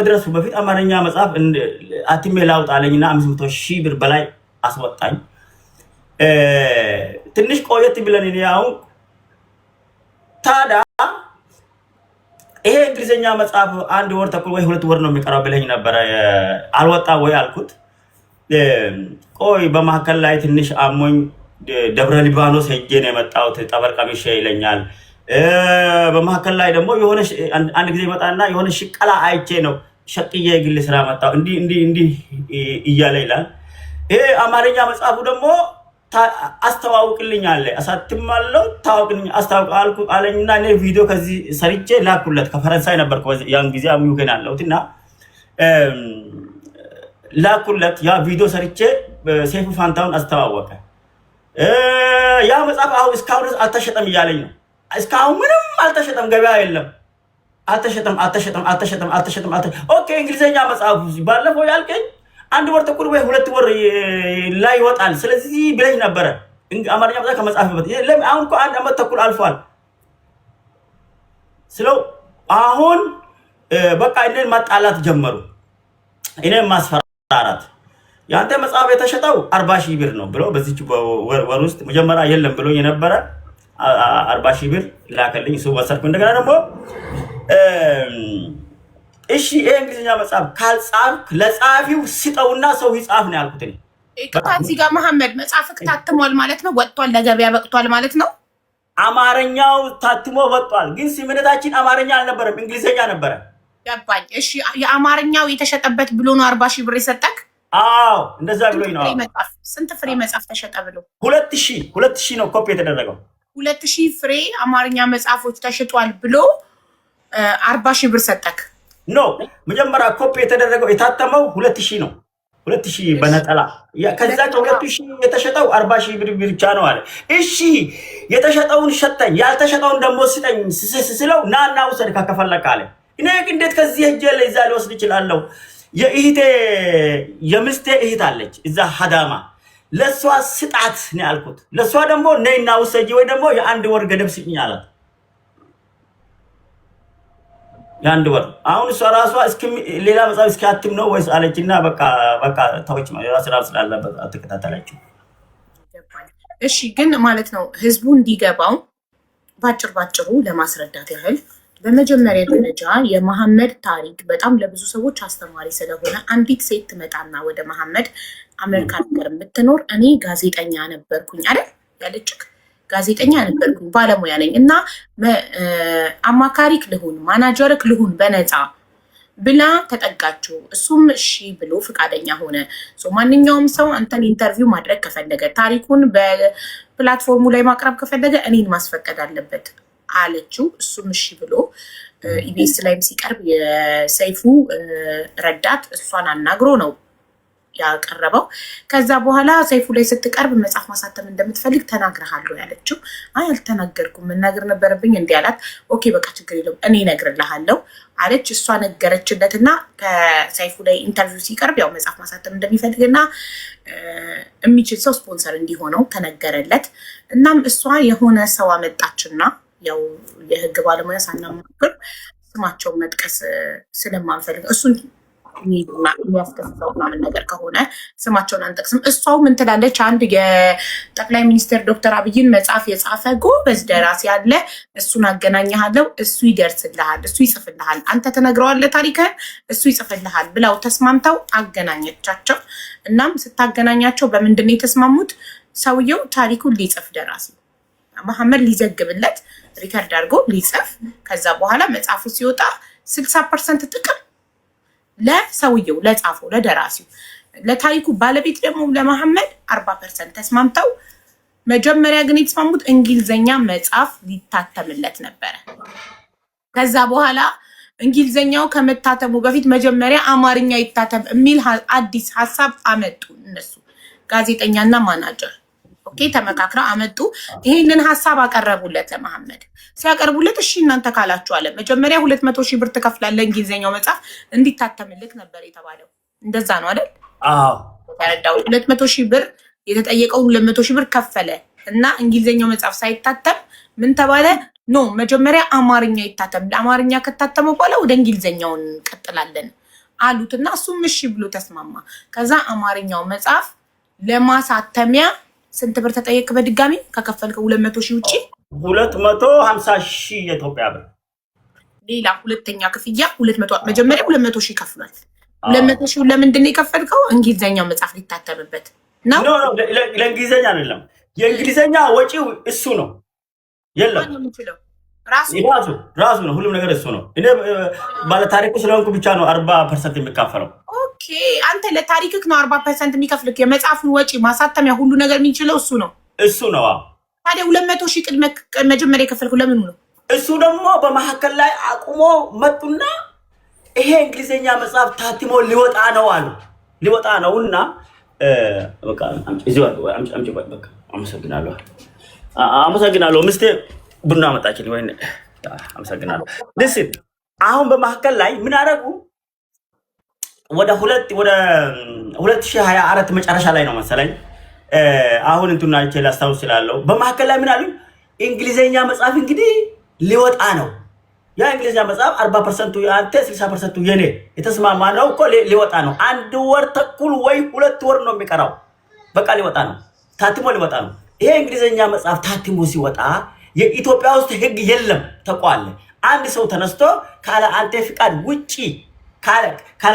ድረሱ በፊት አማርኛ መጽሐፍ አትሜ ላውጣለኝና 500,000 ብር በላይ አስወጣኝ። ትንሽ ቆየት ብለን ያው ታዳ ይሄ እንግሊዘኛ መጽሐፍ 1 ወር ተኩል ወይ 2 ወር ነው የሚቀረው ብለኝ ነበር። አልወጣ ወይ አልኩት። ቆይ በመሐከል ላይ ትንሽ አሞኝ ደብረ ሊባኖስ ሄጄ ነው የመጣሁት። ጠበል ቀሚሼ ይለኛል። በመሐከል ላይ ደግሞ የሆነ አንድ ጊዜ መጣና የሆነ ሽቀላ አይቼ ነው ሸቅዬ ግል ስራ መጣሁ እንዲህ እያለ ይላል። ይሄ አማርኛ መጽሐፉ ደግሞ አስተዋውቅልኝ አለ። አሳትማለሁ ታውቅልኝ አስተዋውቃልኩ አለኝና እኔ ቪዲዮ ከዚህ ሰርቼ ላኩለት። ከፈረንሳይ ነበርኩ ያን ጊዜ አምዩከን አለውትና ላኩለት። ያ ቪዲዮ ሰርቼ ሰይፉ ፋንታውን አስተዋወቀ። ያ መጽሐፍ አሁን እስካሁን አልተሸጠም እያለኝ ነው። እስካሁን ምንም አልተሸጠም፣ ገበያ የለም። አልተሸጠም። ኦኬ እንግሊዘኛ መጽሐፉ ባለፈው ያልከኝ 1 ወር ተኩል ወይ 2 ወር ላይ ይወጣል ስለዚህ ብለኝ ነበረ። አማርኛ መጽሐፍ ከመጽሐፍ በፊት አሁን እኮ 1 ዓመት ተኩል አልፏል ስለው አሁን በቃ እኔን ማጣላት ጀመሩ። እኔን ማስፈራራት ያንተ መጽሐፍ የተሸጠው 40,000 ብር ነው ብሎ በዚች ወር ውስጥ መጀመሪያ የለም ብሎ የነበረ 40,000 ብር ላከልኝ። እሱ ወሰድኩ። እንደገና ደግሞ እሺ ይሄ እንግሊዘኛ መጽሐፍ ካልጻፍክ ለጻፊው ስጠውና ሰው ይጻፍ ነው ያልኩት። ከዚህ ጋር መሐመድ መጽሐፍክ ታትሟል ማለት ነው፣ ወጥቷል፣ ለገበያ በቅቷል ማለት ነው። አማርኛው ታትሞ ወጥቷል፣ ግን ስምነታችን አማርኛ አልነበረም፣ እንግሊዘኛ ነበረ። ገባኝ። እሺ የአማርኛው የተሸጠበት ብሎ ነው 40,000 ብር የሰጠክ? አዎ እንደዛ ብሎኝ ነው። ስንት ፍሬ መጽሐፍ ተሸጠ ብሎ? 2,000 ነው ኮፒ የተደረገው። 2,000 ፍሬ አማርኛ መጽሐፎች ተሽጧል ብሎ 40,000 ብር ሰጠክ? ኖ መጀመሪያ ኮፒ የተደረገው የታተመው 2,000 ነው። 2,000 በነጠላ ከዛ 2,000 የተሸጠው 40,000 ብር ብቻ ነው አለ። እሺ የተሸጠውን ሸጠኝ፣ ያልተሸጠውን ደግሞ ስጠኝ ስለው ናና ውሰድ ከፈለክ አለ። እኔ እንዴት ከዚህ ሄጄ ለዛ ሊወስድ ይችላል? የእህቴ የምስቴ እህት አለች እዛ ሀዳማ፣ ለሷ ስጣት ነው ያልኩት። ለሷ ደግሞ ነይና ውሰጂ ወይ ደግሞ የ1 ወር ገደብ ስጭኝ አላት። የ1 ወር አሁን እሷ ራሷ እስኪ ሌላ መጽሐፍ እስኪያትም ነው ወይስ አለችና በቃ ታውጭ ነው ስራ ስላለበት አትከታተላችሁ። እሺ ግን ማለት ነው ህዝቡ እንዲገባው ባጭሩ ለማስረዳት ያህል በመጀመሪያ ደረጃ የመሐመድ ታሪክ በጣም ለብዙ ሰዎች አስተማሪ ስለሆነ አንዲት ሴት ትመጣና ወደ መሐመድ አሜሪካ ሀገር የምትኖር እኔ ጋዜጠኛ ነበርኩኝ አይደል ያለችክ፣ ጋዜጠኛ ነበርኩኝ ባለሙያ ነኝ እና አማካሪክ ልሁን ማናጀርክ ልሁን በነፃ ብላ ተጠጋችው። እሱም እሺ ብሎ ፈቃደኛ ሆነ። ማንኛውም ሰው አንተን ኢንተርቪው ማድረግ ከፈለገ ታሪኩን በፕላትፎርሙ ላይ ማቅረብ ከፈለገ እኔን ማስፈቀድ አለበት አለችው። እሱም እሺ ብሎ ኢቢኤስ ላይም ሲቀርብ የሰይፉ ረዳት እሷን አናግሮ ነው ያቀረበው። ከዛ በኋላ ሰይፉ ላይ ስትቀርብ መጽሐፍ ማሳተም እንደምትፈልግ ተናግረሃለሁ ያለችው። አይ አልተናገርኩም፣ መናገር ነበረብኝ እንዲህ አላት። ኦኬ በቃ ችግር የለውም እኔ እነግርልሃለሁ አለች። እሷ ነገረችለትና ከሰይፉ ላይ ኢንተርቪው ሲቀርብ ያው መጽሐፍ ማሳተም እንደሚፈልግና የሚችል ሰው ስፖንሰር እንዲሆነው ተነገረለት። እናም እሷ የሆነ ሰው አመጣችና ያው የህግ ባለሙያ ሳናማክር ስማቸውን መጥቀስ ስለማንፈልግ እሱን የሚያስከስሰው ምናምን ነገር ከሆነ ስማቸውን አንጠቅስም። እሷው ምን ትላለች? አንድ የጠቅላይ ሚኒስትር ዶክተር አብይን መጽሐፍ የጻፈ ጎበዝ ደራሲ ያለ እሱን አገናኘሃለው፣ እሱ ይደርስልሃል፣ እሱ ይጽፍልሃል፣ አንተ ትነግረዋለህ ታሪክህን፣ እሱ ይጽፍልሃል ብለው ተስማምተው አገናኘቻቸው። እናም ስታገናኛቸው በምንድን ነው የተስማሙት? ሰውየው ታሪኩን ሊጽፍ ደራሲ መሐመድ ሊዘግብለት ሪከርድ አድርጎ ሊጽፍ፣ ከዛ በኋላ መጽሐፉ ሲወጣ 60% ጥቅም ለሰውየው ለጻፈው ለደራሲው፣ ለታሪኩ ባለቤት ደግሞ ለመሐመድ 40% ተስማምተው። መጀመሪያ ግን የተስማሙት እንግሊዘኛ መጽሐፍ ሊታተምለት ነበረ። ከዛ በኋላ እንግሊዘኛው ከመታተሙ በፊት መጀመሪያ አማርኛ ይታተም የሚል አዲስ ሀሳብ አመጡ እነሱ ጋዜጠኛና ማናጀር። ኦኬ ተመካክረው አመጡ። ይሄንን ሀሳብ አቀረቡለት ለመሐመድ። ሲያቀርቡለት እሺ እናንተ ካላችሁ አለ። መጀመሪያ 200,000 ብር ትከፍላለህ እንግሊዘኛው መጽሐፍ እንዲታተምልክ ነበር የተባለው። እንደዛ ነው አይደል? አዎ ተረዳው። 200,000 ብር የተጠየቀውን 200,000 ብር ከፈለ እና እንግሊዘኛው መጽሐፍ ሳይታተም ምን ተባለ? ኖ መጀመሪያ አማርኛ ይታተም፣ ለአማርኛ ከታተመ በኋላ ወደ እንግሊዘኛው እንቀጥላለን አሉትና እሱም እሺ ብሎ ተስማማ። ከዛ አማርኛው መጽሐፍ ለማሳተሚያ ስንት ብር ተጠየቅ? በድጋሚ ከከፈልከው 200,000 ውጪ 250,000 የኢትዮጵያ ብር ሌላ ሁለተኛ ክፍያ 200 መጀመሪያ 200,000 ከፍሏል። 200,000 ለምንድን ነው የከፈልከው? እንግሊዘኛው መጽሐፍ ሊታተምበት ነው። ለእንግሊዘኛ አይደለም፣ የእንግሊዘኛ ወጪው እሱ ነው። የለም ራሱ ነው፣ ሁሉም ነገር እሱ ነው። እኔ ባለ ታሪኩ ስለሆንኩ ብቻ ነው 40% የሚካፈለው። ኦኬ አንተ ለታሪክክ ነው 40% የሚከፍልክ። የመጽሐፉን ወጪ ማሳተሚያ ሁሉ ነገር የሚችለው እሱ ነው። ታዲያ 200,000 ቅድመ መጀመሪያ የከፈልኩ ለምኑ ነው? እሱ ደግሞ በመሀከል ላይ አቁሞ መጡና ይሄ እንግሊዘኛ መጽሐፍ ታትሞ ሊወጣ ነው አሉ። ሊወጣ ነውና በቃ አመሰግናለሁ ምስቴ ቡና መጣችልኝ ወይ አመሰግናለሁ። ልስን አሁን በመሀከል ላይ ምን አደረጉ? ወደ 2024 መጨረሻ ላይ ነው መሰለኝ። አሁን እንትና ይችላል አስታውስ ይችላል። በመሀከል ላይ ምን አሉ? እንግሊዘኛ መጽሐፍ እንግዲህ ሊወጣ ነው። ያ እንግሊዘኛ መጽሐፍ 40% ያንተ 60% የኔ የተስማማ ነው እኮ ሊወጣ ነው። 1 ወር ተኩል ወይ 2 ወር ነው የሚቀራው። በቃ ሊወጣ ነው፣ ታትሞ ሊወጣ ነው። ይሄ እንግሊዘኛ መጽሐፍ ታትሞ ሲወጣ የኢትዮጵያ ውስጥ ህግ የለም ተቋለ። አንድ ሰው ተነስቶ ካለ አንተ ፍቃድ ውጪ ካለ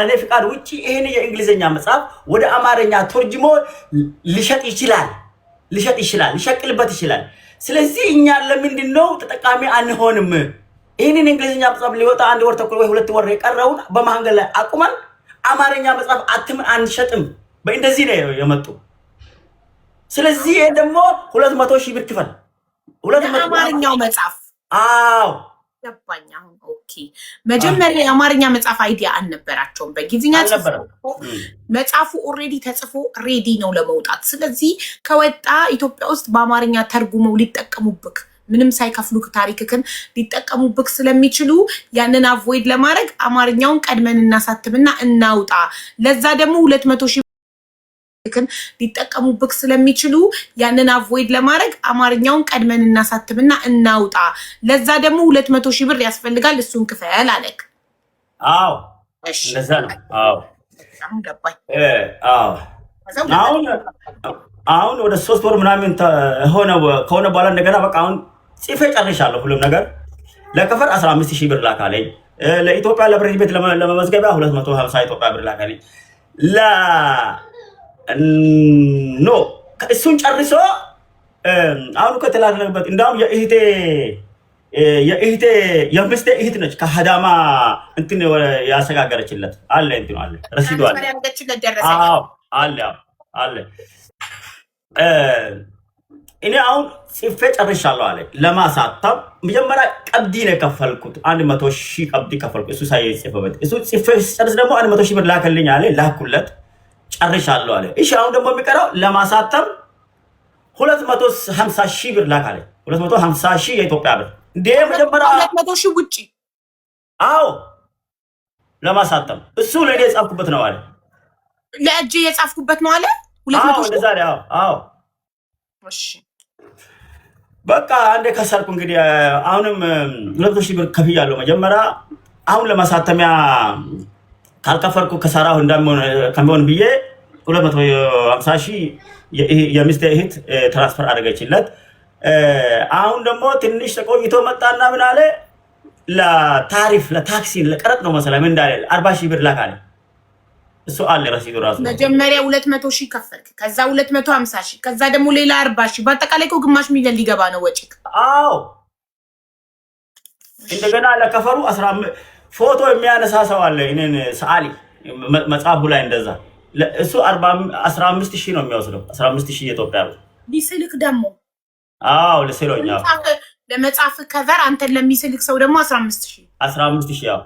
እኔ ፍቃድ ውጪ ይሄን የእንግሊዘኛ መጽሐፍ ወደ አማርኛ ተርጅሞ ሊሸጥ ይችላል፣ ሊሸቅልበት ይችላል። ስለዚህ እኛ ለምንድን ነው ተጠቃሚ አንሆንም? ይሄንን እንግሊዘኛ መጽሐፍ ሊወጣ 1 ወር ተኩል ወይ 2 ወር የቀረውን በመሀል ላይ አቁመን አማርኛ መጽሐፍ አትምን አንሸጥም። በእንደዚህ ነው የመጡ። ስለዚህ ይሄ ደግሞ 200,000 ብር ክፈል። አማርኛው መጽሐፍ አዎ ገባኝ። አሁን ኦኬ መጀመሪያ የአማርኛ መጽሐፍ አይዲያ አልነበራቸውም። በጊዜኛ መጽሐፉ ኦልሬዲ ተጽፎ ሬዲ ነው ለመውጣት። ስለዚህ ከወጣ ኢትዮጵያ ውስጥ በአማርኛ ተርጉመው ሊጠቀሙብክ ምንም ሳይከፍሉክ ታሪክክን ሊጠቀሙብክ ስለሚችሉ ያንን አቮይድ ለማድረግ አማርኛውን ቀድመን እናሳትምና እናውጣ። ለዛ ደግሞ 200,000 ሊጠቀሙብክ ስለሚችሉ ያንን አቮይድ ለማድረግ አማርኛውን ቀድመን እናሳትምና እናውጣ። ለዛ ደግሞ 200,000 ብር ያስፈልጋል፣ እሱን ክፈል አለክ። አዎ ለዛ ነው። አዎ አሁን ገባኝ። አሁን ወደ 3 ወር ምናምን ከሆነ በኋላ እንደገና በቃ አሁን ጽፌ ጨርሻለሁ ሁሉም ነገር። ለከፈር 15,000 ብር ላካለኝ። ለኢትዮጵያ ለብሬት ቤት ለመመዝገቢያ 250 ኢትዮጵያ ብር ላካለኝ። ኖ እሱን ጨርሶ አሁን ከተላለበት እንዳውም የምስቴ እህት ነች ከሀዳማ እንትን ያሰጋገረችለት አለ እንትን አለ ረሲዱ አለ። እኔ አሁን ጽፌ ጨርሻለሁ አለ። ለማሳተም መጀመሪያ ቀብዲ ነው የከፈልኩት 100,000 ቀብዲ ከፈልኩ። እሱ ሳይጽፈበት እሱ ጽፌ ጨርስ ደግሞ 100,000 ብር ላከልኝ አለ። ላኩለት ጨርሻለሁ አለ። እሺ አሁን ደግሞ የሚቀረው ለማሳተም 250,000 ብር ላካለ። 250,000 የኢትዮጵያ ብር እንዴ መጀመሪያ 200,000 ውጪ። አዎ ለማሳተም እሱ ለኔ የጻፍኩበት ነው አለ። ለእጄ የጻፍኩበት ነው አለ። 200,000 አዎ እሺ በቃ አንዴ ከሰርኩ እንግዲህ አሁንም 200,000 ብር ከፍያለሁ መጀመሪያ። አሁን ለማሳተሚያ ካልከፈልኩ ከሰራው ከሚሆን ብዬ 250,000 የሚስቴ እህት ትራንስፈር አደረገችለት። አሁን ደግሞ ትንሽ ተቆይቶ መጣና ምን አለ? ለታሪፍ ለታክሲ ለቀረጥ ነው መሰለኝ ምን እንዳለ 40,000 ብር ላካለ። እሱ አለ ረሲዱ ራሱ። መጀመሪያ 200,000 ከፈልክ፣ ከዛ 250,000፣ ከዛ ደግሞ ሌላ 40,000፣ በአጠቃላይ እኮ ግማሽ ሚሊዮን ሊገባ ነው ወጪክ። አዎ እንደገና ለከፈሩ 15 ፎቶ የሚያነሳ ሰው አለ። እኔን ሰዓሊ መጽሐፉ ላይ እንደዛ እሱ 15,000 ነው የሚወስደው። 15,000 የኢትዮጵያ ብር ሊስልክ ደግሞ አዎ ለሰሎኛ ለመጽሐፍ ከቨር አንተን ለሚስልክ ሰው ደግሞ 15,000 ያው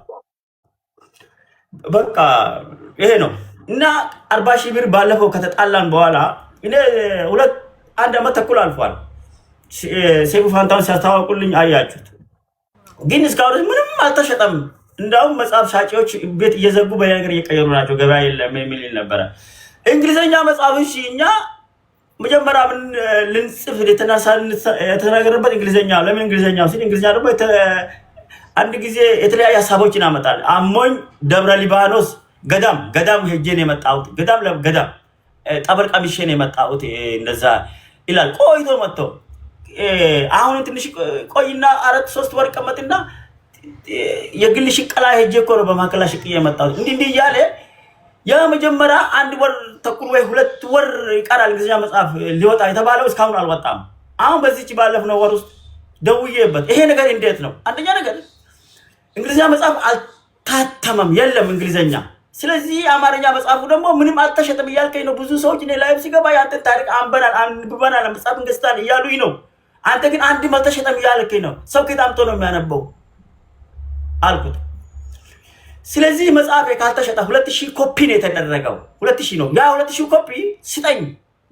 በቃ ይሄ ነው። እና 40,000 ብር ባለፈው ከተጣላን በኋላ እኔ 1 ዓመት ተኩል አልፏል። ሴፉ ፋንታውን ሲያስተዋውቁልኝ አያችሁት። ግን እስካሁን ምንም አልተሸጠም። እንዳውም መጽሐፍ ሻጪዎች ቤት እየዘጉ በየነገር እየቀየሩ ናቸው። ገበያ የለም የሚል ነበረ። እንግሊዘኛ መጽሐፍ እሺ እኛ መጀመሪያ ምን ልንጽፍ የተነገረበት እንግሊዘኛ። ለምን እንግሊዘኛ ሲል እንግሊዘኛ ደግሞ አንድ ጊዜ የተለያየ ሀሳቦችን ያመጣል። አሞኝ ደብረ ሊባኖስ ገዳም ሄጄ ነው የመጣሁት። ገዳም ጠበል ቀሚሼ ነው የመጣሁት እንደዛ ይላል። ቆይቶ መጥቶ አሁን ትንሽ ቆይና 4-3 ወር ቀመጥና የግል ሽቀላ ሄጄ እኮ ነው በማከላ ሽቅዬ የመጣሁት እንዲህ እያለ የመጀመሪያ 1 ወር ተኩል ወይ 2 ወር ይቀራል እንግሊዝኛ መጽሐፍ ሊወጣ የተባለው እስካሁን አልወጣም። አሁን በዚህች ባለፈው ወር ውስጥ ደውዬበት ይሄ ነገር እንዴት ነው? አንደኛ ነገር እንግሊዝኛ መጽሐፍ አልታተመም፣ የለም እንግሊዝኛ። ስለዚህ አማርኛ መጽሐፉ ደግሞ ምንም አልተሸጠም እያልከኝ ነው። ብዙ ሰዎች እኔ ላይቭ ሲገባ ያንተን ታሪክ አንብበናል መጽሐፍ ገዝተናል እያሉኝ ነው። አንተ ግን አንድም አልተሸጠም እያልከኝ ነው። ሰው ከየት አምጥቶ ነው የሚያነበው አልኩት። ስለዚህ መጽሐፌ ካልተሸጠ 2000 ኮፒ ነው የተደረገው። 2000 ነው ያ 2000 ኮፒ ስጠኝ፣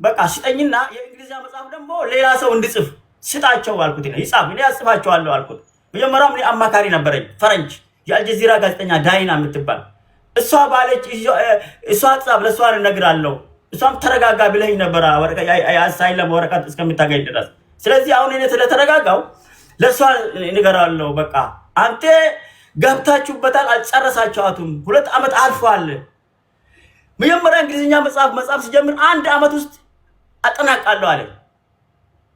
በቃ ስጠኝና የእንግሊዝኛ መጽሐፍ ደግሞ ሌላ ሰው እንድጽፍ ስጣቸው አልኩት። ይጻፍ እኔ ያጽፋቸዋለሁ አልኩት። መጀመሪያም እኔ አማካሪ ነበረኝ ፈረንጅ የአልጀዚራ ጋዜጠኛ ዳይና የምትባል እሷ ባለች እሷ ጻፍ ለሷ እነግራለሁ። እሷም ተረጋጋ ብለኝ ነበር አሳይለም ወረቀት እስከምታገኝ ድረስ። ስለዚህ አሁን እኔ ስለተረጋጋው ለሷ እነግራለሁ። በቃ አንተ ገብታችሁበታል፣ አልጨረሳችኋቱም። 2 ዓመት አልፏል። መጀመሪያ እንግሊዝኛ መጽሐፍ ሲጀምር 1 ዓመት ውስጥ አጠናቃለሁ አለ።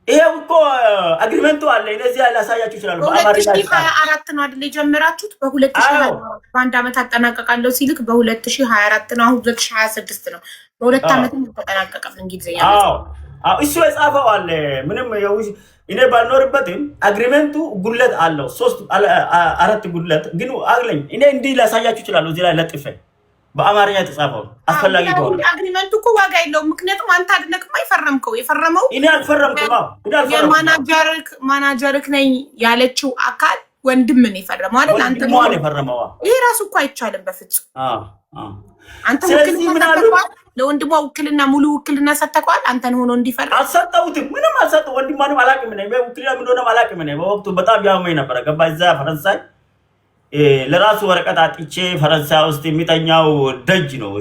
ይሄው እኮ አግሪመንቱ አለ። እነዚህ ላሳያችሁ ይችላል። በ2024 ነው አይደል የጀመራችሁት? በ2024 በ1 ዓመት አጠናቀቃለሁ ሲልክ በ2024 ነው። አሁን 2026 ነው። በ2 ዓመት ተጠናቀቀ እንግሊዝኛ። እሱ የጻፈው አለ። ምንም እኔ ባልኖርበትም አግሪመንቱ ጉድለት አለው። 3-4 ጉድለት ግን አለኝ። እኔ እንዲህ ላሳያችሁ ይችላል። እዚህ ላይ ለጥፌ በአማርኛ የተጻፈው አስፈላጊ ከሆነ አግሪመንቱ እኮ ዋጋ የለውም። ምክንያቱም አንተ አይደለክም የፈረምከው። የፈረመው እኔ አልፈረምኩም። የማናጀርክ ነኝ ያለችው አካል ወንድም ነው የፈረመው አይደል? አንተ ነው የፈረመው። ይሄ ራሱ እኮ አይቻልም በፍጹም። አንተ ለወንድሟ ውክልና ሙሉ ውክልና ሰጥተቀዋል። አንተን ሆኖ እንዲፈርም አልሰጠሁትም። ምንም አልሰጠሁም። ወንድሟንም አላውቅም ነኝ። በውክልና ምን እንደሆነ አላውቅም ነኝ። በወቅቱ በጣም ያመኝ ነበር። ገባ እዛ ፈረንሳይ ለራሱ ወረቀት አጥቼ ፈረንሳይ ውስጥ የሚተኛው ደጅ ነው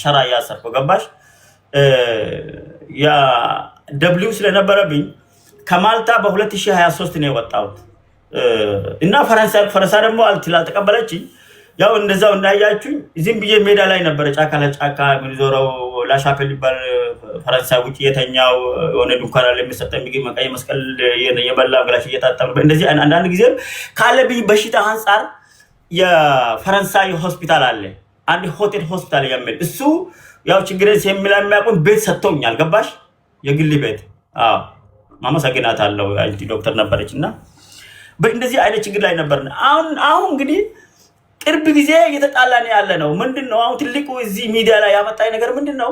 ሸራ ያሰርፈው ገባሽ? ያ ደብሊው ስለነበረብኝ ከማልታ በ2023 ነው የወጣሁት እና ፈረንሳይ ደግሞ አልተቀበለችኝ። ያው እንደዛው እንዳያችሁኝ ዝም ብዬ ሜዳ ላይ ነበር ጫካ ለጫካ የሚዞረው። ላሻፔል ይባል ፈረንሳይ ውጪ የተኛው የሆነ ድንኳን ላይ የሚሰጠ ምግብ መቀይ መስቀል የበላ እንግላሽ እየታጠበ እንደዚህ አንዳንድ ጊዜ ካለብኝ በሽታ አንፃር የፈረንሳይ ሆስፒታል አለ፣ አንድ ሆቴል ሆስፒታል የሚል እሱ ያው ችግሬን የሚያውቁን ቤት ሰጥተውኛል። ገባሽ? የግል ቤት ማመሰግናታለሁ። አንቲ ዶክተር ነበረችና በእንደዚህ አይነት ችግር ላይ ነበርን። አሁን እንግዲህ ቅርብ ጊዜ እየተጣላን ያለ ነው። ምንድነው አሁን ትልቁ እዚህ ሚዲያ ላይ ያመጣኝ ነገር ምንድነው?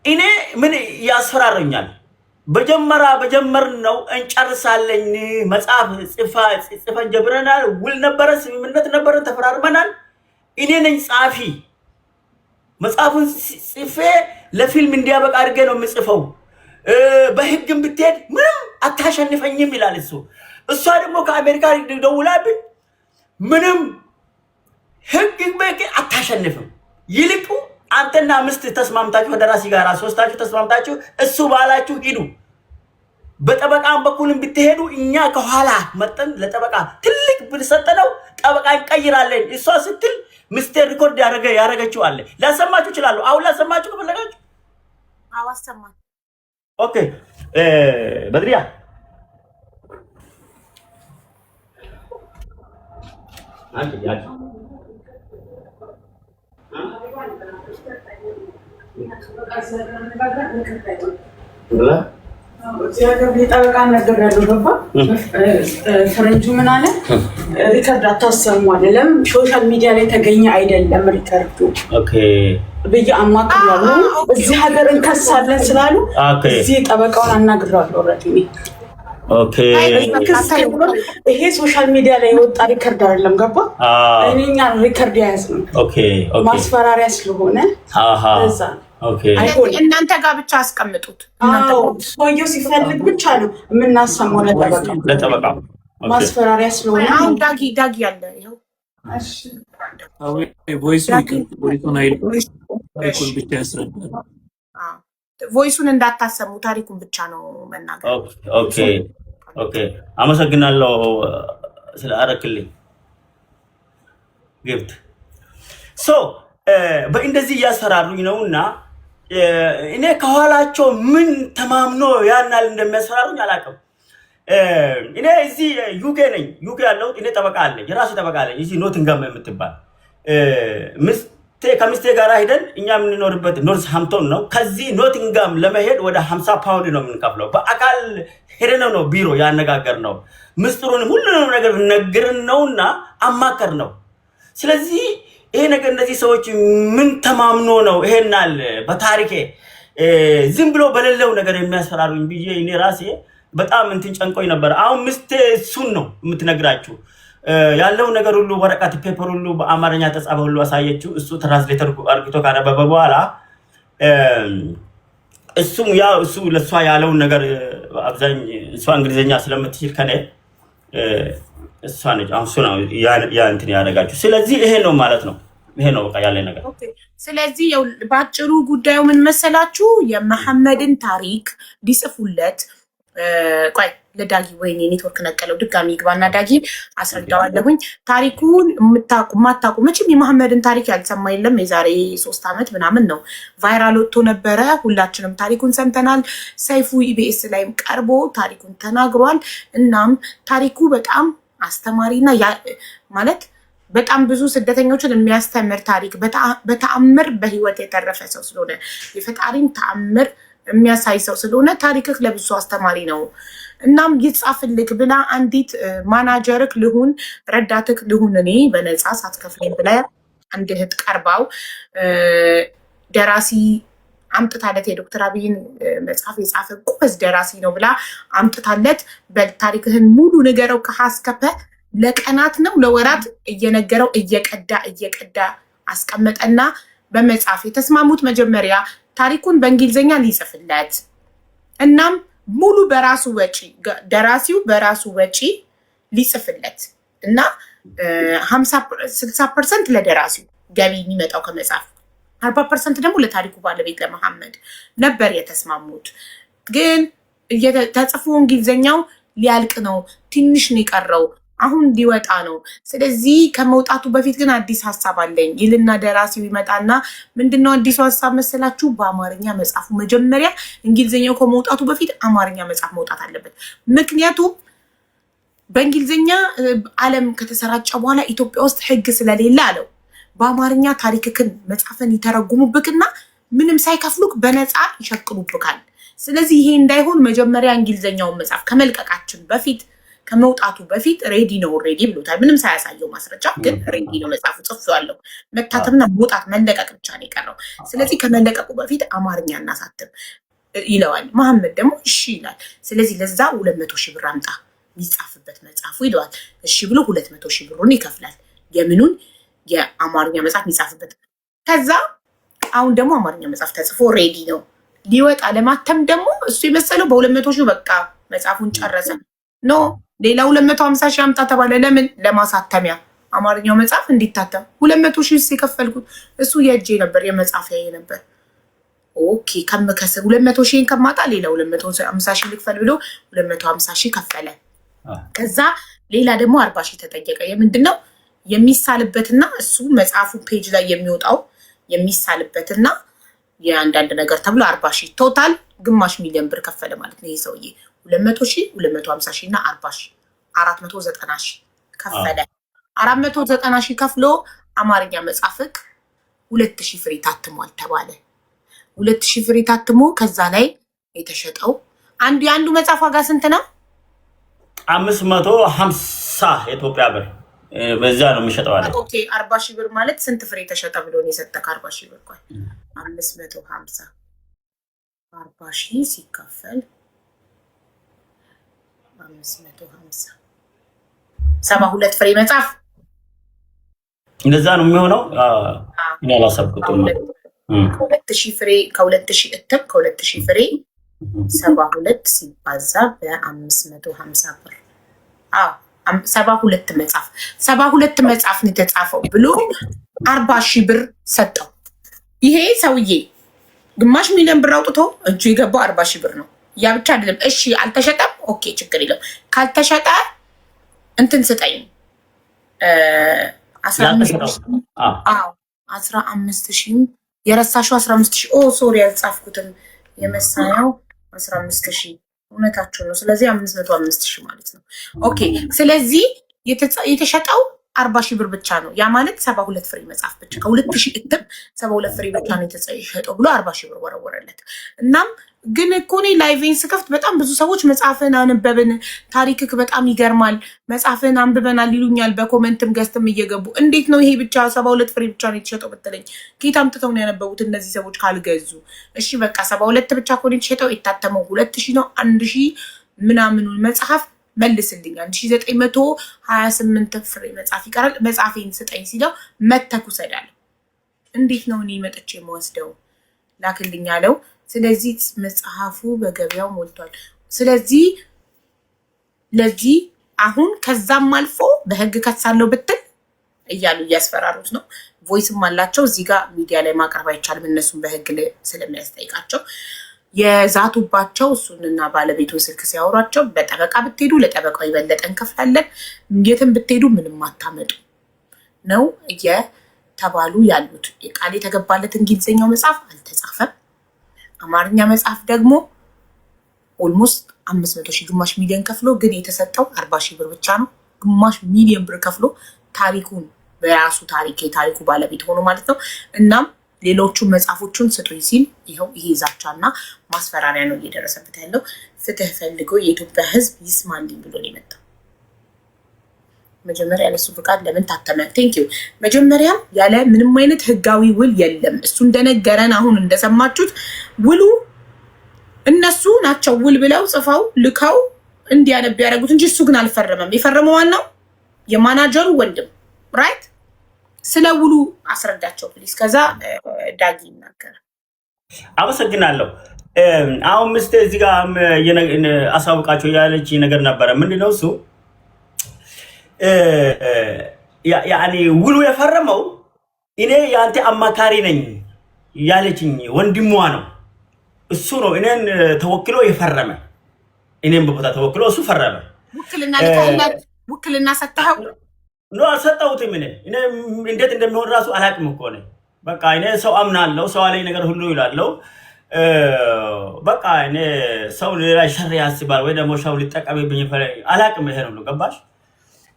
እኔ ምን ያስፈራረኛል? በጀመርነው እንጨርሳለን። መጽሐፍ ጽፈን ጀምረናል። ውል ነበረ፣ ስምምነት ነበረ፣ ተፈራርመናል። እኔ ነኝ ጻፊ። መጽሐፉን ጽፌ ለፊልም እንዲያበቃ አድርጌ ነው የምጽፈው። በህግም ብትሄድ ምንም አታሸንፈኝም ይላል እሱ። እሷ ደግሞ ከአሜሪካ ደውላብኝ ምንም ህግ በቂ አታሸንፍም። ይልቁ አንተና ምስት ተስማምታችሁ ከደራሲ ጋር 3ታችሁ ተስማምታችሁ እሱ ባላችሁ ሂዱ። በጠበቃም በኩልም ብትሄዱ እኛ ከኋላ መጠን ለጠበቃ ትልቅ ብር ሰጠነው ጠበቃ እንቀይራለን። እሷ ስትል ሚስተር ሪኮርድ ያረጋችሁ አለ። ላሰማችሁ ይችላል። አሁን ላሰማችሁ ከፈለጋችሁ አዋሰማን። ኦኬ በድሪያ ፈረንጁ ምን አለ? ሪከርድ አታሰሙ አለ። ለምን ሶሻል ሚዲያ ላይ ተገኘ አይደለም ሪከርዱ ብዬ አማክራለሁ። እዚህ ሀገር እንከሳለን ስላሉ እዚህ ጠበቃውን አናግራለሁ። ኦልሬዲ ይሄ ሶሻል ሚዲያ ላይ የወጣ ሪከርድ አይደለም። ገባ? እኛ ሪከርድ ያዝ ነው ማስፈራሪያ ስለሆነ እዛ እናንተ ጋር ብቻ አስቀምጡት። ሰውየው ሲፈልግ ብቻ ነው የምናሰማው ለጠበቃ ማስፈራሪያ ስለሆነ። አሁን ዳጊ ያለ ይኸው ቮይሱን እንዳታሰሙ፣ ታሪኩን ብቻ ነው መናገር። ኦኬ አመሰግናለሁ ስለ አረክልኝ ጊፍት በእንደዚህ እያስፈራሩኝ ነውና እኔ ከኋላቸው ምን ተማምኖ ያናል እንደሚያስፈራሩኝ አላውቅም። እኔ እዚህ ዩኬ ነኝ። ዩኬ ያለው እኔ ጠበቃ አለኝ፣ የራሴ ጠበቃ አለኝ እዚህ ኖቲንጋም የምትባል ከሚስቴ ጋር ሄደን እኛ የምንኖርበት ኖርዝ ሃምፕቶን ነው። ከዚህ ኖቲንጋም ለመሄድ ወደ 50 ፓውንድ ነው የምንከፍለው። በአካል ሄደን ነው ቢሮ ያነጋገር ነው። ምስጢሩንም ሁሉንም ነገር ነግርን ነውና አማከር ነው። ስለዚህ ይሄ ነገር እነዚህ ሰዎች ምን ተማምኖ ነው ይሄናል በታሪኬ ዝም ብሎ በሌለው ነገር የሚያስፈራሩኝ ብዬ እኔ ራሴ በጣም እንትን ጨንቆኝ ነበር። አሁን ምስቴ እሱን ነው የምትነግራችሁ ያለው ነገር ሁሉ ወረቀት ፔፐር ሁሉ በአማርኛ ተጻፈ ሁሉ አሳየችው። እሱ ትራንስሌተር አርግቶ ካነበበ በኋላ እሱም ያው እሱ ለሷ ያለውን ነገር አብዛኝ እሷ እንግሊዘኛ ስለምትችል ከኔ እሷ ነች አሁን እሱ ነው ያ እንትን ያደርጋችሁ። ስለዚህ ይሄ ነው ማለት ነው። ይሄ ነው በቃ ያለ ነገር። ስለዚህ ያው ባጭሩ ጉዳዩ ምን መሰላችሁ? የመሐመድን ታሪክ ሊጽፉለት ቆይ ለዳጊ ወይኔ ኔትወርክ ነቀለው ድጋሚ ይግባና ዳጊ አስረዳዋለሁኝ። ታሪኩን የማታውቁ መቼም የመሐመድን ታሪክ ያልሰማ የለም። የዛሬ 3 ዓመት ምናምን ነው ቫይራል ወጥቶ ነበረ። ሁላችንም ታሪኩን ሰምተናል። ሰይፉ ኢቢኤስ ላይም ቀርቦ ታሪኩን ተናግሯል። እናም ታሪኩ በጣም አስተማሪና ማለት በጣም ብዙ ስደተኞችን የሚያስተምር ታሪክ በተአምር በህይወት የተረፈ ሰው ስለሆነ የፈጣሪን ተአምር የሚያሳይ ሰው ስለሆነ ታሪክህ ለብዙ አስተማሪ ነው። እናም ይጻፍልክ ብላ አንዲት ማናጀርክ ልሁን ረዳትክ ልሁን እኔ በነፃ ሳትከፍለኝ ብላ አንድ እህት ቀርባው ደራሲ አምጥታለት የዶክተር አብይን መጽሐፍ የጻፈ ጎበዝ ደራሲ ነው ብላ አምጥታለት በታሪክህን ሙሉ ንገረው ከሀስከፈ ለቀናት ነው ለወራት እየነገረው እየቀዳ አስቀመጠና በመጽሐፍ የተስማሙት መጀመሪያ ታሪኩን በእንግሊዝኛ ሊጽፍለት እናም ሙሉ በራሱ ወጪ ደራሲው በራሱ ወጪ ሊጽፍለት እና 60% ለደራሲው ገቢ የሚመጣው ከመጽሐፍ 40% ደግሞ ለታሪኩ ባለቤት ለመሐመድ ነበር የተስማሙት። ግን ተጽፎ እንግሊዝኛው ሊያልቅ ነው፣ ትንሽ ነው የቀረው፣ አሁን ሊወጣ ነው። ስለዚህ ከመውጣቱ በፊት ግን አዲስ ሀሳብ አለኝ ይልና ደራሲው ይመጣና ምንድነው አዲሱ ሀሳብ መሰላችሁ? በአማርኛ መጽሐፉ መጀመሪያ እንግሊዝኛው ከመውጣቱ በፊት አማርኛ መጽሐፍ መውጣት አለበት። ምክንያቱም በእንግሊዝኛ ዓለም ከተሰራጨ በኋላ ኢትዮጵያ ውስጥ ሕግ ስለሌለ አለው በአማርኛ ታሪክክን መጽሐፍን ይተረጉሙብክና ምንም ሳይከፍሉክ በነፃ ይሸቅሉብካል። ስለዚህ ይሄ እንዳይሆን መጀመሪያ እንግሊዝኛውን መጽሐፍ ከመልቀቃችን በፊት ከመውጣቱ በፊት ሬዲ ነው ኦልሬዲ ብሎታል። ምንም ሳያሳየው ማስረጃ ግን ሬዲ ነው መጽሐፉ ጽፌዋለሁ። መታተምና መውጣት መለቀቅ ብቻ ነው የቀረው። ስለዚህ ከመለቀቁ በፊት አማርኛ እናሳትም ይለዋል። መሐመድ ደግሞ እሺ ይላል። ስለዚህ ለዛ 200 ሺህ ብር አምጣ የሚጻፍበት መጽሐፉ ይለዋል። እሺ ብሎ 200 ሺህ ብሩን ይከፍላል። የምኑን የአማርኛ መጽሐፍ የሚጻፍበት። ከዛ አሁን ደግሞ አማርኛ መጽሐፍ ተጽፎ ሬዲ ነው ሊወጣ ለማተም ደግሞ እሱ የመሰለው በ200 ሺህ በቃ መጽሐፉን ጨረሰ ኖ ሌላ 250 ሺህ አምጣ ተባለ። ለምን? ለማሳተሚያ አማርኛው መጽሐፍ እንዲታተም 200 ሺህ የከፈልኩት እሱ የእጄ ነበር የመጽሐፊያ ነበር። ኦኬ ከመከሰብ 200 ሺህን ከማጣ ሌላ 250 ሺህ ልክፈል ብሎ 250 ሺህ ከፈለ። ከዛ ሌላ ደግሞ 40 ሺህ ተጠየቀ። የምንድነው የሚሳልበትና እሱ መጽሐፉ ፔጅ ላይ የሚወጣው የሚሳልበትና የአንዳንድ ነገር ተብሎ 40 ሺህ ቶታል ግማሽ ሚሊዮን ብር ከፈለ ማለት ነው። ይሄ ሰውዬ 200 ሺህ 250 ሺህ እና 40 ሺህ 490 ሺህ ከፈለ። 490 ሺህ ከፍሎ አማርኛ መጽሐፍክ 2000 ፍሬ ታትሟል ተባለ። 2000 ፍሬ ታትሞ ከዛ ላይ የተሸጠው የአንዱ መጽሐፍ ዋጋ ስንት ነው? 550 የኢትዮጵያ ብር በዛ ነው የሚሸጠው አለ። ኦኬ 40 ሺህ ብር ማለት ስንት ፍሬ ተሸጠ ብሎ ነው የሰጠክ? 40 ሺህ ብር ቆይ 550 40 ሺህ ሲከፈል 550 72 ፍሬ መጽሐፍ እንደዛ ነው የሚሆነው። እኔ አላሰብኩትም። 2000 ፍሬ ከ2000 እትም ከ2000 ፍሬ 72 ሲባዛ በ550 ብር 72 መጽሐፍ 72 መጽሐፍ ነው የተጻፈው ብሎ 40 ሺህ ብር ሰጠው። ይሄ ሰውዬ ግማሽ ሚሊዮን ብር አውጥቶ እጁ የገባው 40 ሺህ ብር ነው። ያ ብቻ አይደለም። እሺ አልተሸጠም፣ ኦኬ ችግር የለም። ካልተሸጠ እንትን ስጠኝ 15,000 የረሳሽው 15,000 ኦ ሶሪ ያልጻፍኩትም የመሳያው 15,000 እውነታችሁ ነው። ስለዚህ 505,000 ማለት ነው። ኦኬ ስለዚህ የተሸጠው 40,000 ብር ብቻ ነው። ያ ማለት 72 ፍሬ መጽሐፍ ብቻ ከ2,000 እትም 72 ፍሬ ብቻ ነው የተሸጠው ብሎ 40,000 ብር ወረወረለት። እናም ግን እኮ እኔ ላይቬን ስከፍት በጣም ብዙ ሰዎች መጽሐፍን አነበብን፣ ታሪክክ በጣም ይገርማል፣ መጽሐፍን አንብበናል ይሉኛል። በኮመንትም ገዝትም እየገቡ እንዴት ነው ይሄ ብቻ 72 ፍሬ ብቻ ነው የተሸጠው ብትለኝ ከየት አምጥተው ነው ያነበቡት እነዚህ ሰዎች ካልገዙ? እሺ በቃ 72 ብቻ እኮ ነው የተሸጠው። የታተመው 2,000 ነው። 1,000 ምናምኑን መጽሐፍ መልስልኝ 1928 ፍሬ መጽሐፍ ይቀራል፣ መጽሐፌን ስጠኝ ሲለው መተኩ ሰዳል። እንዴት ነው እኔ መጥቼ የምወስደው? ላክልኝ አለው። ስለዚህ መጽሐፉ በገበያው ሞልቷል። ስለዚህ ለዚህ አሁን ከዛም አልፎ በህግ ከሳለው ብትል እያሉ እያስፈራሩት ነው። ቮይስም አላቸው እዚህ ጋር ሚዲያ ላይ ማቅረብ አይቻልም፣ እነሱም በህግ ስለሚያስጠይቃቸው የዛቱባቸው እሱንና ባለቤቱን ስልክ ሲያወሯቸው በጠበቃ ብትሄዱ ለጠበቃው የበለጠ እንከፍላለን፣ የትም ብትሄዱ ምንም አታመጡ ነው እየተባሉ ያሉት። ቃል የተገባለት እንግሊዝኛው መጽሐፍ አልተጻፈም። አማርኛ መጽሐፍ ደግሞ ኦልሞስት 500,000 ግማሽ ሚሊዮን ከፍሎ ግን የተሰጠው 40,000 ብር ብቻ ነው። ግማሽ ሚሊዮን ብር ከፍሎ ታሪኩን በራሱ ታሪክ የታሪኩ ባለቤት ሆኖ ማለት ነው። እናም ሌሎቹ መጽሐፎቹን ስጡኝ ሲል ይኸው ይሄ ዛቻና ማስፈራሪያ ነው እየደረሰበት ያለው። ፍትህ ፈልጎ የኢትዮጵያ ሕዝብ ይስማልኝ ብሎ ነው የመጣው። መጀመሪያ ያለሱ ፍቃድ ለምን ታተመ? ቴንክ ዩ። መጀመሪያም ያለ ምንም አይነት ህጋዊ ውል የለም። እሱ እንደነገረን አሁን እንደሰማችሁት ውሉ እነሱ ናቸው ውል ብለው ጽፈው ልከው እንዲያነብ ያደረጉት እንጂ እሱ ግን አልፈረመም። የፈረመው ዋናው የማናጀሩ ወንድም ራይት። ስለ ውሉ አስረዳቸው ፕሊዝ። ከዛ ዳጊ ይናገራል። አመሰግናለሁ። አሁን ምስት እዚህ ጋር አሳውቃቸው ያለች ነገር ነበረ። ምንድነው እሱ ያኔ ውሉ የፈረመው እኔ ያንተ አማካሪ ነኝ ያለችኝ ወንድሟ ነው። እሱ ነው እኔን ተወክሎ የፈረመ። እኔም በቦታ ተወክሎ እሱ ፈረመ። ውክልና ሰጥተኸው ነው? አልሰጠሁትም። እኔ እንዴት እንደሚሆን ራሱ አላውቅም እኮ ነው። በቃ እኔ ሰው አምናለሁ፣ ሰው አለኝ ነገር ሁሉ ይላለው። በቃ እኔ ሰው ሌላ ሸር ያስባል ወይ ደግሞ ሰው ሊጠቀምብኝ አላውቅም። ይሄ ነው ገባሽ?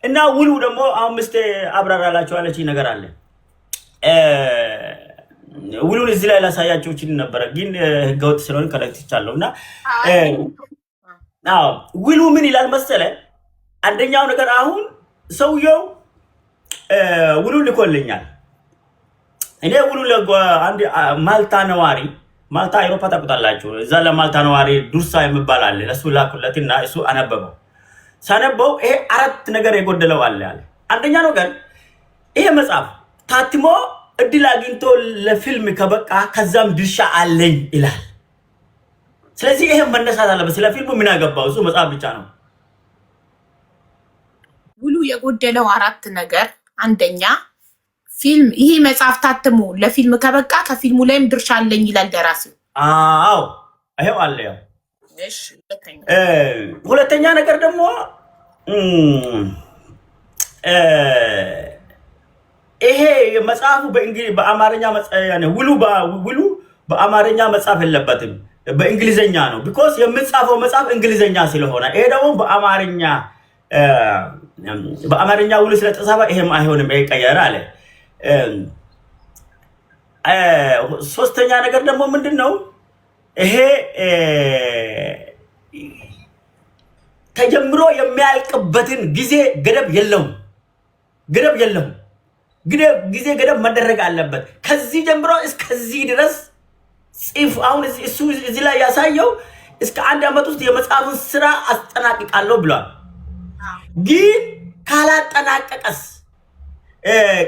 እና ውሉ ደግሞ አሁን ምስቴ አብራራላችሁ አለች ነገር አለ። ውሉን እዚህ ላይ ላሳያችሁ ይችል ነበረ ግን ህገወጥ ስለሆነ ከለክቻለሁ። እና ውሉ ምን ይላል መሰለ? አንደኛው ነገር አሁን ሰውየው ውሉ ልኮልኛል። እኔ ውሉ አንድ ማልታ ነዋሪ፣ ማልታ አውሮፓ ታውቁታላችሁ። እዛ ለማልታ ነዋሪ ዱርሳ የሚባል አለ። ለሱ ላኩለትና እሱ አነበበው። ሳነበው ይሄ 4 ነገር የጎደለው አለ። አንደኛ ነገር ይሄ መጽሐፍ ታትሞ እድል አግኝቶ ለፊልም ከበቃ ከዛም ድርሻ አለኝ ይላል። ስለዚህ ይሄ መነሳት አለበት። ስለ ፊልሙ ምን ያገባው? እሱ መጽሐፍ ብቻ ነው። ውሉ የጎደለው 4 ነገር፣ አንደኛ ፊልም፣ ይሄ መጽሐፍ ታትሞ ለፊልም ከበቃ ከፊልሙ ላይም ድርሻ አለኝ ይላል ደራሲው። አዎ ይሄው አለ። ያው እሺ። ሁለተኛ ነገር ደግሞ ይሄ መጽሐፉ በአማርኛ ውሉ በአማርኛ መጽሐፍ የለበትም፣ በእንግሊዘኛ ነው። ቢኮዝ የምጻፈው መጽሐፍ እንግሊዘኛ ስለሆነ ይሄ ደግሞ በአማርኛ ውሉ ስለተጻፈ ይሄም አይሆንም፣ ይቀየር አለ። ሶስተኛ ነገር ደግሞ ምንድነው ይሄ ተጀምሮ የሚያልቅበትን ጊዜ ገደብ የለውም። ጊዜ ገደብ መደረግ አለበት። ከዚህ ጀምሮ እስከዚህ ድረስ ጽፍ። አሁን እሱ እዚህ ላይ ያሳየው እስከ 1 ዓመት ውስጥ የመጽሐፉን ስራ አስጠናቅቃለሁ ብሏል። ግን ካላጠናቀቀስ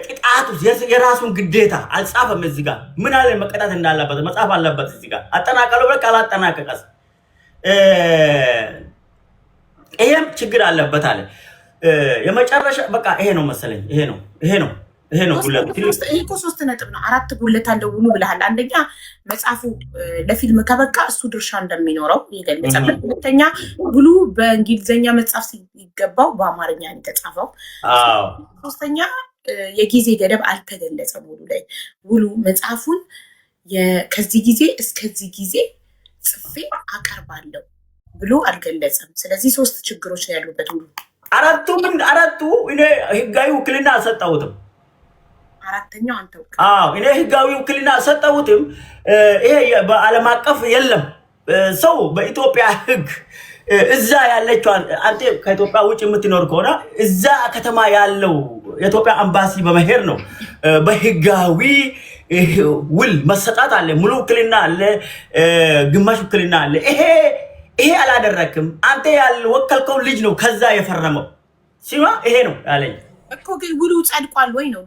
ቅጣቱ የራሱን ግዴታ አልጻፈም። እዚህ ጋር ምን አለ መቀጣት እንዳለበት መጽሐፍ አለበት። እዚህ ጋር አጠናቀለው ብለ ካላጠናቀቀስ ይሄም ችግር አለበት አለ። የመጨረሻ በቃ ይሄ ነው መሰለኝ። ይሄ ነው ጉለቱ። እኮ 3 ነጥብ ነው። 4 ጉለት አለው ውሉ ብለሃል። አንደኛ መጽሐፉ ለፊልም ከበቃ እሱ ድርሻ እንደሚኖረው የገለጸበት። ሁለተኛ ውሉ በእንግሊዝኛ መጽሐፍ ሲገባው በአማርኛ ነው የተጻፈው። ሶስተኛ የጊዜ ገደብ አልተገለጸም ውሉ ላይ። ውሉ መጽሐፉን ከዚህ ጊዜ እስከዚህ ጊዜ ጽፌ አቀርባለሁ ብሎ አልገለጸም። ስለዚህ 3 ችግሮች ነው ያሉበት ውሉ። አራቱ እኔ ህጋዊ ውክልና አልሰጠሁትም። አራተኛው አንተ እኔ ህጋዊ ውክልና አልሰጠሁትም። ይሄ በዓለም አቀፍ የለም። ሰው በኢትዮጵያ ህግ እዛ ያለችው አንተ ከኢትዮጵያ ውጭ የምትኖር ከሆነ እዛ ከተማ ያለው የኢትዮጵያ አምባሲ በመሄድ ነው በህጋዊ ውል መሰጣት አለ። ሙሉ ውክልና አለ፣ ግማሽ ውክልና አለ። ይሄ አላደረክም። አንተ ያልወከልከው ልጅ ነው ከዛ የፈረመው ሲማ ይሄ ነው ያለኝ እኮ። ግን ውሉ ጸድቋል ወይ ነው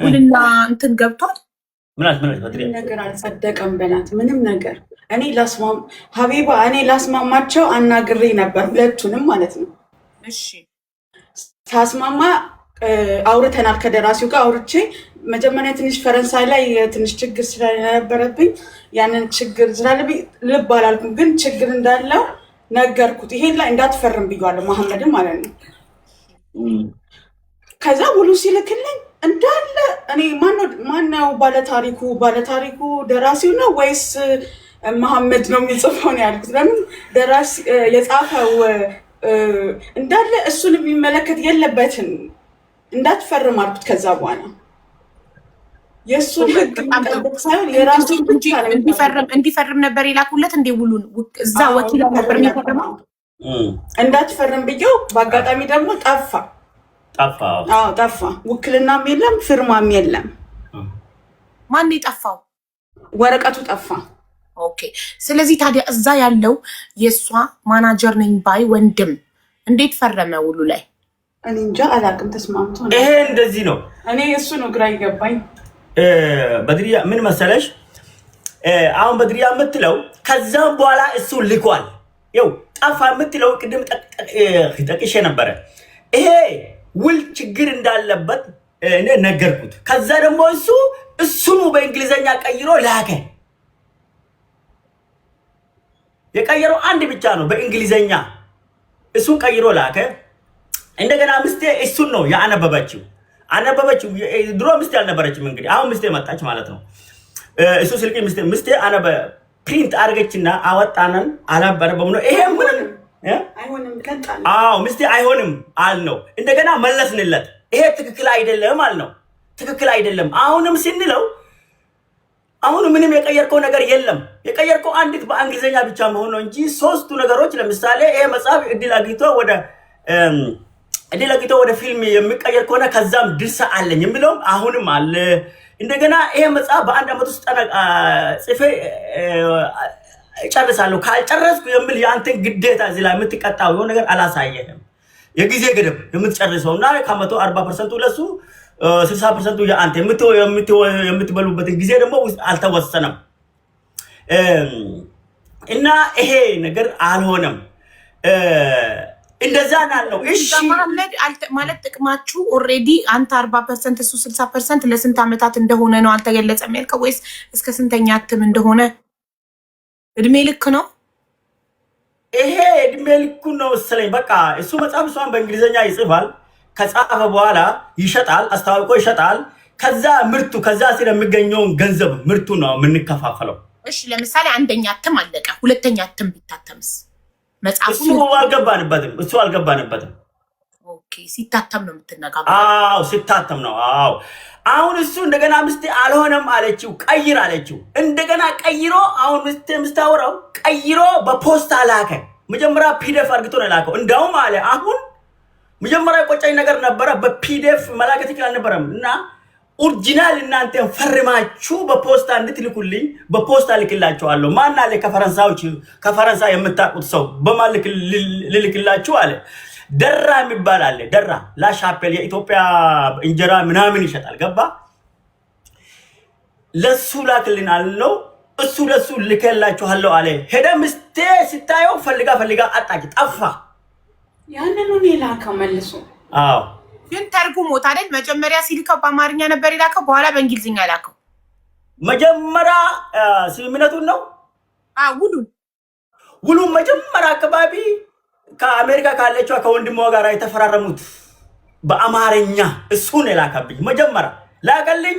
ውልና እንትን ገብቷል። ምንም ነገር አልጸደቀም በላት ምንም ነገር። እኔ ሀቢባ ላስማማቸው አናግሬ ነበር ሁለቱንም ማለት ነው። እሺ ሳስማማ አውርተናል። ከደራሲው ጋር አውርቼ መጀመሪያ ትንሽ ፈረንሳይ ላይ ትንሽ ችግር ስለነበረብኝ ያንን ችግር ስላለብኝ ልብ አላልኩም፣ ግን ችግር እንዳለው ነገርኩት። ይሄን ላይ እንዳትፈርም ብያለሁ መሐመድን ማለት ነው። ከዛ ውሉ ሲልክልኝ እንዳለ እኔ ማነው ባለታሪኩ ደራሲው ነው ወይስ መሐመድ ነው የሚጽፈው ነው ያልኩት። ለምን ደራሲ የጻፈው እንዳለ እሱን የሚመለከት የለበትም እንዳትፈርም አልኩት። ከዛ በኋላ የእሱን ህግ ሳይሆን የራሱ እንዲፈርም ነበር የላኩለት። እንደ ውሉን እዛ ወኪል ነበር የሚፈርመው እንዳትፈርም ብዬው፣ በአጋጣሚ ደግሞ ጠፋ። ውክልናም የለም ፊርማም የለም። ማን የጠፋው? ወረቀቱ ጠፋ። ኦኬ። ስለዚህ ታዲያ እዛ ያለው የእሷ ማናጀር ነኝ ባይ ወንድም እንዴት ፈረመ ውሉ ላይ? እኔ እንጃ አላውቅም። ተስማምቶ ይሄ እንደዚህ ነው። እኔ እሱ ነው ግራ ይገባኝ። በድሪያ ምን መሰለሽ፣ አሁን በድሪያ የምትለው ከዛም በኋላ እሱ ልኳል። ይኸው ጠፋ የምትለው ቅድም ጠቅሼ ነበረ። ይሄ ውል ችግር እንዳለበት እኔ ነገርኩት። ከዛ ደግሞ እሱኑ በእንግሊዘኛ ቀይሮ ላከ። የቀየረው አንድ ብቻ ነው በእንግሊዘኛ፣ እሱን ቀይሮ ላከ። እንደገና ምስቴ እሱን ነው ያነበበችው። ድሮ ምስቴ አልነበረችም፣ እንግዲህ አሁን ምስቴ መጣች ማለት ነው። እሱ ስልክ ምስቴ ፕሪንት አድርገችና አወጣነን አላበረበም ነው ይሄ ምን አይሆንም ከጣለ። ምስቴ አይሆንም አልነው። እንደገና መለስንለት። ይሄ ትክክል አይደለም አልነው። ትክክል አይደለም አሁንም ስንለው አሁን ምንም የቀየርከው ነገር የለም። የቀየርከው አንዲት በእንግሊዘኛ ብቻ መሆን ነው እንጂ 3ቱ ነገሮች ለምሳሌ ይሄ መጽሐፍ እድል አግኝቶ ወደ ፊልም የሚቀየር ከሆነ ከዛም ድርሳ አለኝ የሚለውም አሁንም አለ። እንደገና ይሄ መጽሐፍ በአንድ ዓመት ውስጥ ጽፌ ጨርሳለሁ ካልጨረስኩ የሚል የአንተን ግዴታ እዚህ ላይ የምትቀጣው የሆነ ነገር አላሳየህም። የጊዜ ገደብ የምትጨርሰውና ከ140% ለሱ 60% የአንተ የምትበሉበትን ጊዜ ደግሞ አልተወሰነም እና ይሄ ነገር አልሆነም። እንደዛ ነው። እሺ መሐመድ ማለት ጥቅማችሁ ኦሬዲ አንተ 40% እሱ 60% ለስንት ዓመታት እንደሆነ ነው አልተገለጸም ያልከው ወይስ እስከ ስንተኛ እትም እንደሆነ? እድሜ ልክ ነው። ይሄ እድሜ ልኩ ነው መሰለኝ። በቃ እሱ መጽሐፍ እሷን በእንግሊዘኛ ይጽፋል። ከጻፈ በኋላ ይሸጣል፣ አስተዋውቆ ይሸጣል። ከዛ ሲል የሚገኘውን ገንዘብ ምርቱ ነው የምንከፋፈለው። እሺ ለምሳሌ አንደኛ እትም አለቀ፣ ሁለተኛ እትም ቢታተምስ? መጽሐፉ እሱ አልገባንበትም። ኦኬ ሲታተም ነው የምትነጋገረው? ሲታተም ነው። አሁን እሱ እንደገና ምስቴ አልሆነም አለችው፣ ቀይር አለችው። እንደገና ቀይሮ አሁን ምስታወራው ቀይሮ በፖስታ ላከ። መጀመሪያ ፒዲኤፍ አርግቶ ነው ላከው። እንዳውም አለ አሁን መጀመሪያ ቆጫኝ ነገር ነበረ፣ በፒዲኤፍ መላክ ትክክል አልነበረም እና ኦሪጂናል እናንተን ፈርማችሁ በፖስታ እንድትልኩልኝ በፖስታ ልክላችኋለሁ። ማን አለ ከፈረንሳይ የምታውቁት ሰው በማልክ ልልክላችሁ አለ። ደራ የሚባል አለ። ደራ ላሻፔል የኢትዮጵያ እንጀራ ምናምን ይሸጣል። ገባ ለሱ ላክልን አለው። እሱ ለሱ ልከላችኋለሁ አለ። ሄደ ምስቴ ሲታየው ፈልጋ አጣች፣ ጠፋ። ያንኑ ላከው መልሶ። ግን ተርጉሞት አይደል? መጀመሪያ ሲልከው በአማርኛ ነበር የላከው፣ በኋላ በእንግሊዝኛ ላከው። መጀመሪያ ስምምነቱን ነው ውሉን መጀመሪያ አካባቢ ከአሜሪካ ካለችው ከወንድሟ ጋር የተፈራረሙት በአማርኛ እሱን የላከብኝ መጀመሪያ ላከልኝ።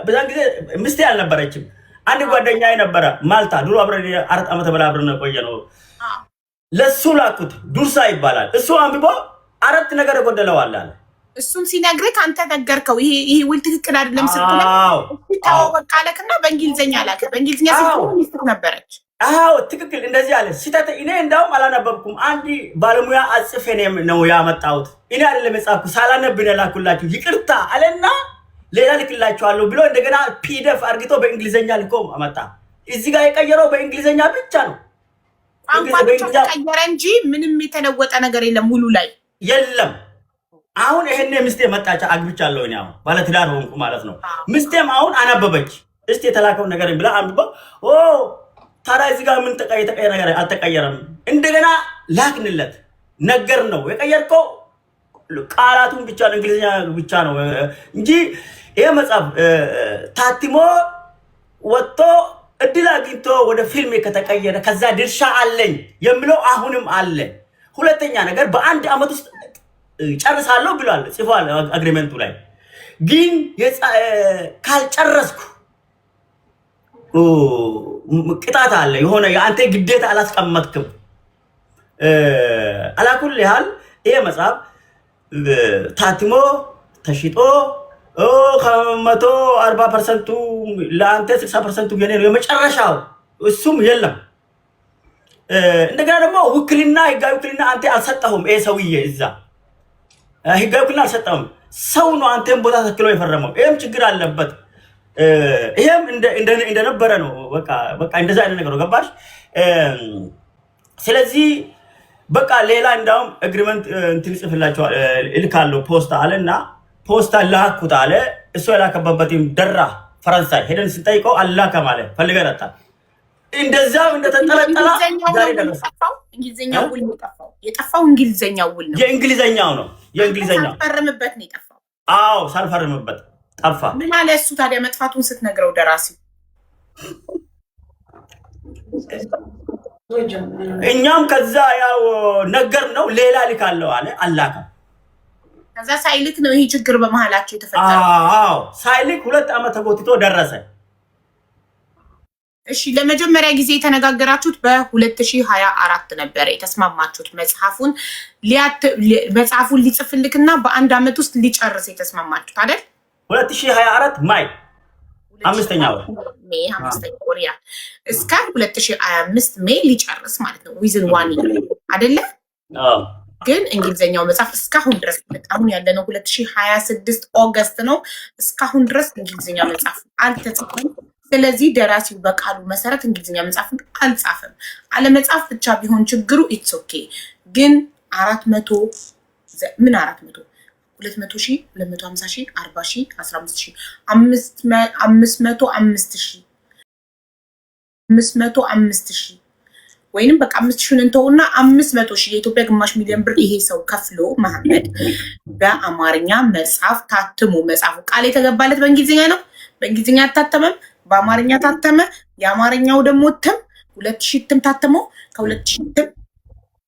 በዛን ጊዜ ምስቴ አልነበረችም። አንድ ጓደኛዬ ነበረ ማልታ ድሮ አብረን 4 ዓመት በላይ አብረን ቆየነው። ለሱ ላኩት። ዱርሳ ይባላል። እሱ አንብቦ 4 ነገር ጎደለዋል አለ። እሱን ሲነግርህ አንተ ነገርከው። ይሄ ውል ትክክል አይደለም ስትለው ታው በቃ አለክና በእንግሊዘኛ ላከ። በእንግሊዘኛ ሲሆን ሚስጥር ነበረች። አዎ ትክክል እንደዚህ አለ። ሲታተ እኔ እንዳውም አላነበብኩም። አንድ ባለሙያ አጽፌ ነው ያመጣሁት። እኔ አይደለም የጻፍኩ ሳላነብ ነው ላኩላችሁ ይቅርታ አለና ሌላ ልክላችኋለሁ ብሎ እንደገና ፒዲኤፍ አርግቶ በእንግሊዘኛ ልኮ አመጣ። እዚህ ጋር የቀየረው በእንግሊዘኛ ብቻ ነው። አንቋቸው ቀየረ እንጂ ምንም የተለወጠ ነገር የለም ሙሉ ላይ የለም። አሁን ይሄኔ ምስቴ መጣች። አግብቻለሁ እኔ አሁን ባለ ትዳር ሆንኩ ማለት ነው። ምስቴም አሁን አነበበች። እስቲ የተላከውን ነገር ብላ አንብባ ታዲያ እዚህ ጋር ምን ተቀየረ ነገር አልተቀየረም። እንደገና ላክንለት ነገር ነው የቀየርከው ቃላቱን ብቻ ነው እንግሊዘኛ ብቻ ነው እንጂ ይሄ መጽሐፍ ታትሞ ወጥቶ እድል አግኝቶ ወደ ፊልም ከተቀየረ ከዛ ድርሻ አለኝ የሚለው አሁንም አለ። ሁለተኛ ነገር በአንድ አመት ውስጥ ጨርሳለሁ ብሏል ጽፏል አግሪመንቱ ላይ። ግን ካልጨረስኩ ቅጣት አለ። የሆነ የአንተ ግዴታ አላስቀመጥክም። አላኩል ያህል ይሄ መጽሐፍ ታትሞ ተሽጦ ከ140% ለአንተ 60% የኔ ነው የመጨረሻው። እሱም የለም። እንደገና ደግሞ ውክልና ህጋዊ ውክልና አንተ አልሰጠሁም። ይሄ ሰውዬ እዛ ህጋዊ ውክልና አልሰጠሁም። ሰው ነው አንተን ቦታ ተክሎ የፈረመው። ይሄም ችግር አለበት። ይሄም እንደነበረ ነው። በቃ እንደዛ አይነት ነገር ነው። ገባሽ? ስለዚህ በቃ ሌላ እንዳውም አግሪመንት እንትን ጽፍላችኋል እልካለሁ ፖስታ አለና ፖስታ ላኩት አለ። እሱ የላከበበትም ደራ ፈረንሳይ ሄደን ስንጠይቀው አላከም አለ። ፈልገን አጣ። እንደዛው እንደተጠረጠላ ዛሬ ደረሰ። እንግሊዘኛው ውል ነው የጠፋው። እንግሊዘኛው ውል ነው የእንግሊዘኛው ነው የእንግሊዘኛው ሳልፈርምበት ነው የጠፋው። አዎ ሳልፈርምበት ጠፋ። ምን አለ እሱ ታዲያ መጥፋቱን ስትነግረው ደራሲው? እኛም ከዛ ያው ነገር ነው ሌላ ልካለው አለ። አላከም። ከዛ ሳይልክ ነው ይሄ ችግር በመሃላቸው የተፈጠረው። አዎ ሳይልክ 2 ዓመት ተጎትቶ ደረሰ። እሺ ለመጀመሪያ ጊዜ የተነጋገራችሁት በ2024 ነበር የተስማማችሁት። መጽሐፉን ሊጽፍልክና በ1 ዓመት ውስጥ ሊጨርስ የተስማማችሁት አይደል? 2024 ማይ 5ኛ ወር ሜይ 5ኛ ወር ያ እስከ 2025 ሜይ ሊጨርስ ማለት ነው። ዊዝን 1 ይር አይደለ? ግን እንግሊዘኛው መጽሐፍ እስካሁን ድረስ አሁን ያለነው 2026 ኦገስት ነው። እስካሁን ድረስ እንግሊዘኛ መጽሐፍ አልተጻፈም። ስለዚህ ደራሲው በቃሉ መሰረት እንግሊዘኛ መጽሐፍ አልጻፈም። አለመጻፍ ብቻ ቢሆን ችግሩ ኢትስ ኦኬ። ግን 400 ምን 400 200,000 250,000 40,000 15,000 505,000 ወይንም በቃ 5,000 እንተውና 500,000 የኢትዮጵያ ግማሽ ሚሊዮን ብር ይሄ ሰው ከፍሎ መሐመድ በአማርኛ መጽሐፍ ታትሞ መጽሐፉ ቃል የተገባለት በእንግሊዝኛ ነው። በእንግሊዝኛ አታተመም፣ በአማርኛ ታተመ። የአማርኛው ደግሞ እትም 2,000 እትም ታተሞ ከ2,000 እትም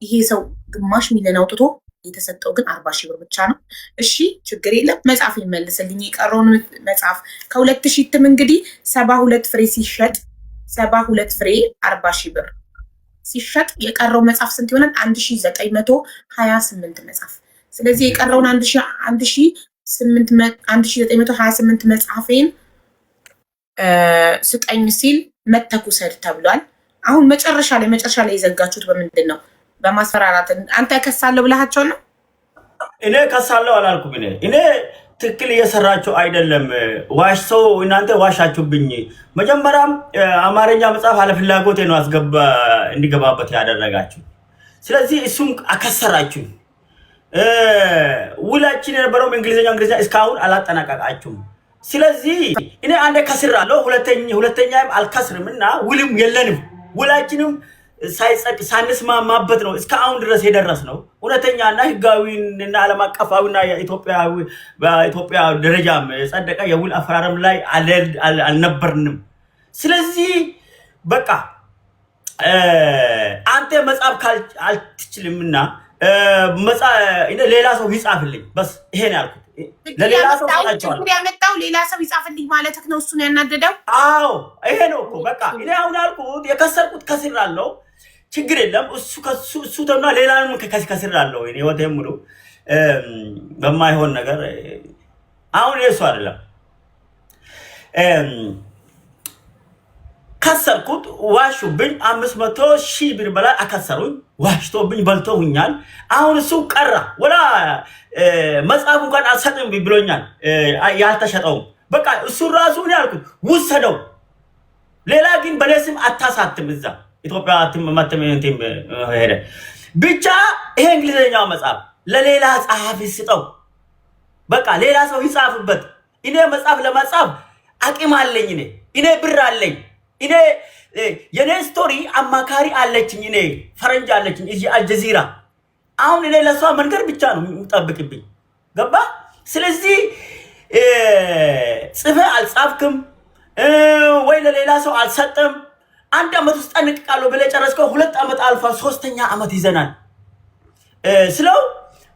ይሄ ሰው ግማሽ ሚሊዮን አውጥቶ የተሰጠው ግን 40,000 ብር ብቻ ነው። እሺ ችግር የለም መጽሐፍ ይመልስልኝ። የቀረውን መጽሐፍ ከ2,000 እትም እንግዲህ 72 ፍሬ ሲሸጥ 72 ፍሬ 40,000 ብር ሲሸጥ የቀረው መጽሐፍ ስንት ይሆናል? 1928 መጽሐፍ። ስለዚህ የቀረውን 1928 መጽሐፌን ስጠኝ ሲል መተኩሰድ ተብሏል። አሁን መጨረሻ ላይ የዘጋችሁት በምንድን ነው? በማስፈራራት አንተ ከሳለሁ ብለሃቸው ነው? እኔ ከሳለሁ አላልኩም። እኔ ትክክል እየሰራችሁ አይደለም። ዋሽሰው እናንተ ዋሻችሁብኝ። መጀመሪያም አማርኛ መጽሐፍ አለፍላጎቴ ነው እንዲገባበት ያደረጋችሁ። ስለዚህ እሱም አከሰራችሁ። ውላችን የነበረው እንግሊዝኛ እስካሁን አላጠናቀቃችሁም። ስለዚህ እኔ አንዴ ከስራለሁ፣ ሁለተኛም አልከስርም እና ውልም የለንም። ውላችንም ሳንስማማበት ነው እስካሁን ድረስ የደረስነው። እውነተኛና ህጋዊና ዓለም አቀፋዊና በኢትዮጵያ ደረጃም የጸደቀ የውል አፈራረም ላይ አልነበርንም። ስለዚህ በቃ አንተ መጽሐፍ አልትችልምና ሌላ ሰው ይጻፍልኝ በስ ይሄን ያልኩት ለሌላ ሰው ታጫውታለህ ያመጣው ሌላ ሰው ይጻፍልኝ ማለት ነው እሱን ያናደደው አዎ ይሄ ነው እኮ በቃ እኔ አሁን ያልኩት የከሰርኩት ከስራለሁ ችግር የለም እሱ ተና ሌላንም ከስራለሁ እኔ ወደም ሙሉ በማይሆን ነገር አሁን እሱ አይደለም ከሰርኩት ዋሹብኝ 500,000 ብር በላይ አከሰሩኝ ዋሽቶብኝ በልቶኛል አሁን እሱ ቀራ ወላ መጽሐፍ እንኳን አልሰጥም ብሎኛል ያልተሸጠው በቃ እሱ ራሱ ነው ያልኩት ወሰደው ሌላ ግን በለስም አታሳትም እዛ ኢትዮጵያ ማተመንቴም ሄደ ብቻ ይሄ እንግሊዘኛው መጽሐፍ ለሌላ ጸሐፊ ስጠው በቃ ሌላ ሰው ይጻፍበት እኔ መጽሐፍ ለመጻፍ አቅም አለኝ እኔ ብር አለኝ እኔ የኔ ስቶሪ አማካሪ አለችኝ እኔ ፈረንጅ አለችኝ እዚህ አልጀዚራ አሁን እኔ ለሷ መንገር ብቻ ነው የምጠብቅብኝ ገባ ስለዚህ ጽፈ አልጻፍክም ወይ ለሌላ ሰው አልሰጠም አንድ አመት ውስጥ አንቀቃለሁ ብለ ጨረስከው 2 አመት አልፋ 3ኛ አመት ይዘናል ስለው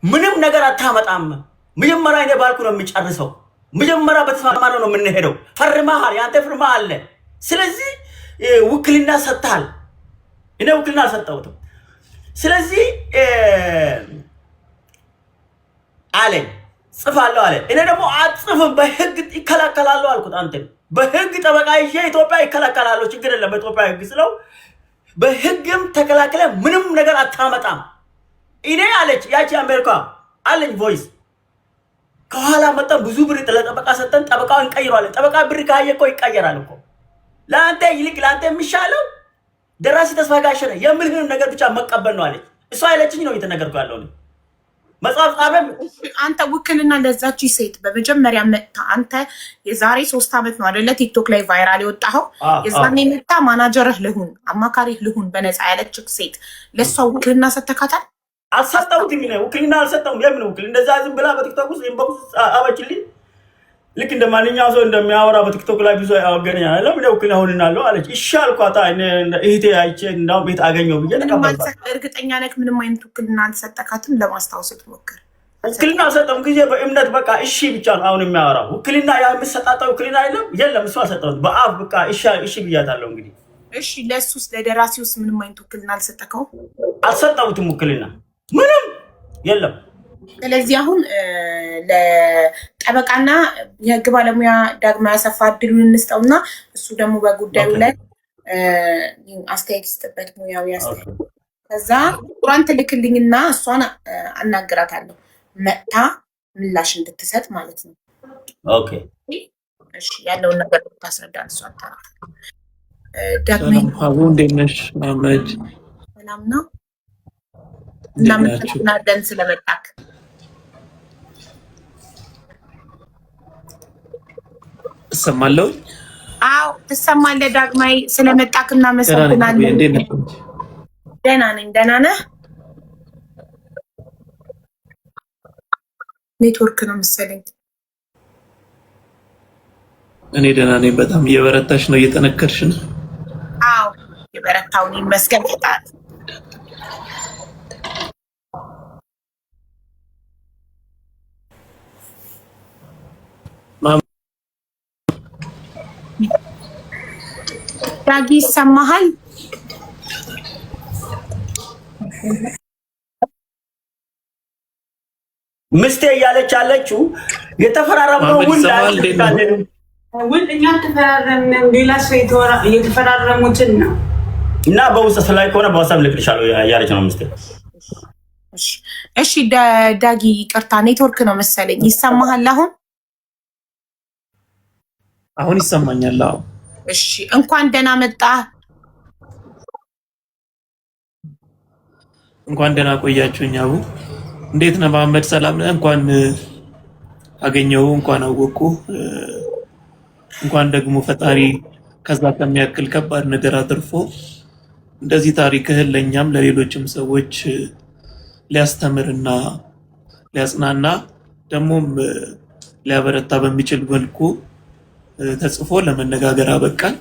ምንም ነገር አታመጣም መጀመሪያ እኔ ባልኩ ነው የሚጨርሰው መጀመሪያ በተስማማን ነው የምንሄደው ፈርማሃል ያንተ ፍርማ አለ ስለዚህ ውክልና ሰጣል እኔ ውክልና አልሰጠሁትም ስለዚህ አለኝ ጽፋለሁ አለ እኔ ደግሞ አጽፍም በህግ ይከላከላሉ አልኩት አንተ በህግ ጠበቃ ይዤ ኢትዮጵያ ይከላከላሉ ችግር የለም በኢትዮጵያ ህግ ስለው በህግም ተከላከለ ምንም ነገር አታመጣም እኔ አለች ያቺ አሜሪካ አለኝ ቮይስ ከኋላ መጣ ብዙ ብር ለጠበቃ ሰጠን ጠበቃው እንቀይራለን ጠበቃ ብር ካየኮ ይቀየራል እኮ ላንተ ይልቅ ላንተ የሚሻለው ደራሲ ተስፋ ጋሸነ የምልህን ነገር ብቻ መቀበል ነው አለች እሷ አይለችኝ ነው እየተነገርኩ ያለው ነው መጽሐፍ ጻፈም አንተ ውክልና ለዛች ሴት በመጀመሪያ መጣ አንተ የዛሬ 3 አመት ነው አይደለ ቲክቶክ ላይ ቫይራል የወጣው የዛኔ መጣ ማናጀርህ ልሁን አማካሪህ ልሁን በነፃ ያለችክ ሴት ለሷ ውክልና ሰተካታል አልሰጠውትም ነው ውክልና አልሰጠውም የምን ውክልና እንደዛ ዝም ብላ በቲክቶክ ውስጥ ኢንቦክስ አባችልኝ ልክ እንደማንኛው ሰው እንደሚያወራ በቲክቶክ ላይ ብዙ ያወገኛል አይደለም ነው ውክልና ሆነናል አለች ይሻልኳታ እህቴ አይቼ እንዳው ቤት አገኘው ብዬ ተቀበልኩ እርግጠኛ ነክ ምንም አይነት ውክልና አልሰጠካትም ለማስታወስ ትሞክር ውክልና አልሰጠውም ጊዜ በእምነት በቃ እሺ ብቻ ነው አሁን የሚያወራው ውክልና ያ የምሰጣጣው ውክልና የለም እሱ አልሰጠውም በአፍ በቃ እሺ ብያታለሁ እንግዲህ እሺ ለሱስ ለደራሲውስ ምንም አይነት ውክልና አልሰጠከው አልሰጠውትም ውክልና ምንም የለም ስለዚህ አሁን ለጠበቃና የህግ ባለሙያ ዳግማ ያሰፋ እድሉን እንስጠውና እሱ ደግሞ በጉዳዩ ላይ አስተያየት ይስጥበት ሙያዊ አስተያየት ከዛ ቁራን ትልክልኝና እሷን አናግራታለሁ መጣ ምላሽ እንድትሰጥ ማለት ነው ኦኬ እሺ ያለውን ነገር ታስረዳን እሷ አጣራ ዳግማ አቡ እንደነሽ ማመድ ሰላም ነው እናመሰግናለን ስለመጣክ ሰማለው አው ተሰማለ ዳግማይ ስለመጣክ እናመሰግናለን ደህና ነኝ ደህና ነህ ኔትወርክ ነው መሰለኝ እኔ ደህና ነኝ በጣም እየበረታሽ ነው እየተነከርሽ ነው አው የበረታው ነው መስገን ፈጣሪ ዳጊ ሰማሃል ምስቴ እያለች አለችው የተፈራረመው ውል እኛ ተፈራረምን ሌላ ሰው የተፈራረሙትን ነው እና በውስጥ ላይ ከሆነ በዋትስአፕ ልክልሻለሁ ያለች ነው ምስቴ እሺ ዳጊ ይቅርታ ኔትወርክ ነው መሰለኝ ይሰማሃል አሁን ይሰማኛል እሺ እንኳን ደህና መጣ እንኳን ደህና ቆያችሁኝ አቡ እንዴት ነህ መሐመድ ሰላም ነህ እንኳን አገኘው እንኳን አወቁ እንኳን ደግሞ ፈጣሪ ከዛ ከሚያክል ከባድ ነገር አትርፎ እንደዚህ ታሪክህን ለኛም ለሌሎችም ሰዎች ሊያስተምርና ሊያጽናና ደሞም ሊያበረታ በሚችል መልኩ ተጽፎ ለመነጋገር አበቃን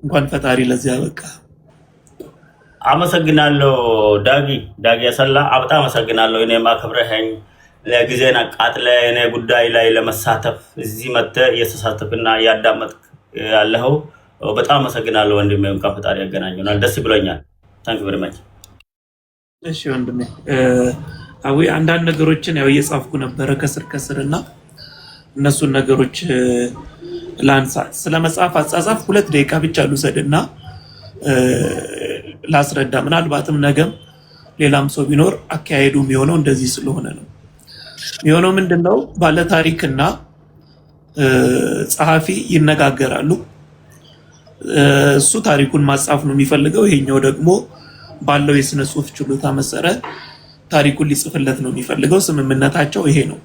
እንኳን ፈጣሪ ለዚህ አበቃ አመሰግናለሁ ዳጊ ያሰላ በጣም አመሰግናለሁ። እኔም አክብረኸኝ ለጊዜን አቃጥለ እኔ ጉዳይ ላይ ለመሳተፍ እዚህ መጥተህ እየተሳተፍና እያዳመጥክ ያለኸው በጣም አመሰግናለሁ ወንድሜ። እንኳን ፈጣሪ ያገናኘናል፣ ደስ ብሎኛል። ታንክ ዩ ቬሪ ማች። እሺ ወንድሜ አዊ አንዳንድ ነገሮችን ያው እየጻፍኩ ነበረ ከስርና እነሱን ነገሮች ላንሳ። ስለ መጽሐፍ አጻጻፍ 2 ደቂቃ ብቻ ልውሰድና ላስረዳ። ምናልባትም ነገም ሌላም ሰው ቢኖር አካሄዱ የሚሆነው እንደዚህ ስለሆነ ነው። የሚሆነው ምንድነው? ባለ ታሪክና ጸሐፊ ይነጋገራሉ። እሱ ታሪኩን ማጻፍ ነው የሚፈልገው፣ ይሄኛው ደግሞ ባለው የስነ ጽሁፍ ችሎታ መሰረት ታሪኩን ሊጽፍለት ነው የሚፈልገው። ስምምነታቸው ይሄ ነው።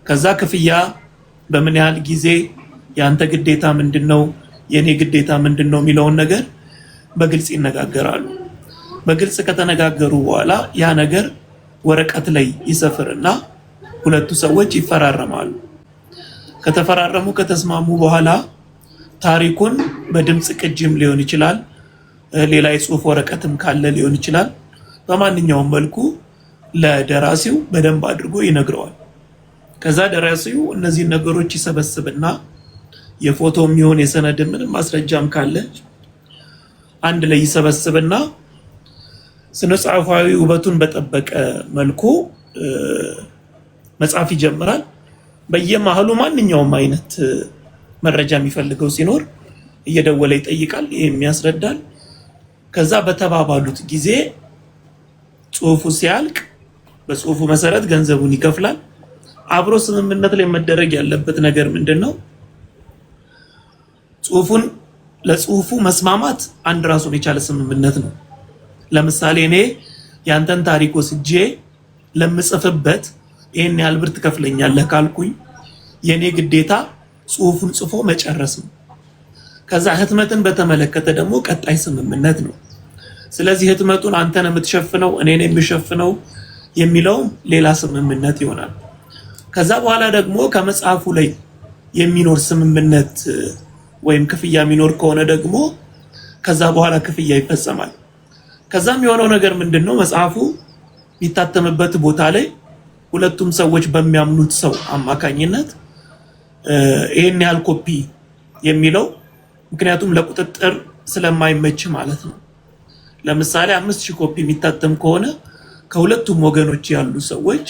ከዛ ክፍያ በምን ያህል ጊዜ፣ ያንተ ግዴታ ምንድነው፣ የኔ ግዴታ ምንድነው የሚለውን ነገር በግልጽ ይነጋገራሉ። በግልጽ ከተነጋገሩ በኋላ ያ ነገር ወረቀት ላይ ይሰፍርና ሁለቱ ሰዎች ይፈራረማሉ። ከተፈራረሙ ከተስማሙ በኋላ ታሪኩን በድምጽ ቅጂም ሊሆን ይችላል፣ ሌላ የጽሁፍ ወረቀትም ካለ ሊሆን ይችላል፣ በማንኛውም መልኩ ለደራሲው በደንብ አድርጎ ይነግረዋል። ከዛ ደራሲው እነዚህ ነገሮች ይሰበስብና የፎቶም ይሁን የሰነድ ምንም ማስረጃም ካለ አንድ ላይ ይሰበስብና ስነ ጽሁፋዊ ውበቱን በጠበቀ መልኩ መጻፍ ይጀምራል። በየመሃሉ ማንኛውም አይነት መረጃ የሚፈልገው ሲኖር እየደወለ ይጠይቃል፣ ይሄም ያስረዳል። ከዛ በተባባሉት ጊዜ ጽሁፉ ሲያልቅ በጽሁፉ መሰረት ገንዘቡን ይከፍላል። አብሮ ስምምነት ላይ መደረግ ያለበት ነገር ምንድነው? ለጽሁፉ መስማማት አንድ ራሱን የቻለ ስምምነት ነው። ለምሳሌ እኔ ያንተን ታሪክ ወስጄ ለምጽፍበት ይሄን ያህል ብር ትከፍለኛለህ ካልኩኝ የኔ ግዴታ ጽሁፉን ጽፎ መጨረስ ነው። ከዛ ህትመትን በተመለከተ ደግሞ ቀጣይ ስምምነት ነው። ስለዚህ ህትመቱን አንተ ነህ የምትሸፍነው እኔ ነኝ የምሸፍነው የሚለው ሌላ ስምምነት ይሆናል። ከዛ በኋላ ደግሞ ከመጽሐፉ ላይ የሚኖር ስምምነት ወይም ክፍያ የሚኖር ከሆነ ደግሞ ከዛ በኋላ ክፍያ ይፈጸማል። ከዛም የሆነው ነገር ምንድነው? መጽሐፉ የሚታተምበት ቦታ ላይ ሁለቱም ሰዎች በሚያምኑት ሰው አማካኝነት ይሄን ያህል ኮፒ የሚለው ምክንያቱም ለቁጥጥር ስለማይመች ማለት ነው። ለምሳሌ 5000 ኮፒ የሚታተም ከሆነ ከሁለቱም ወገኖች ያሉ ሰዎች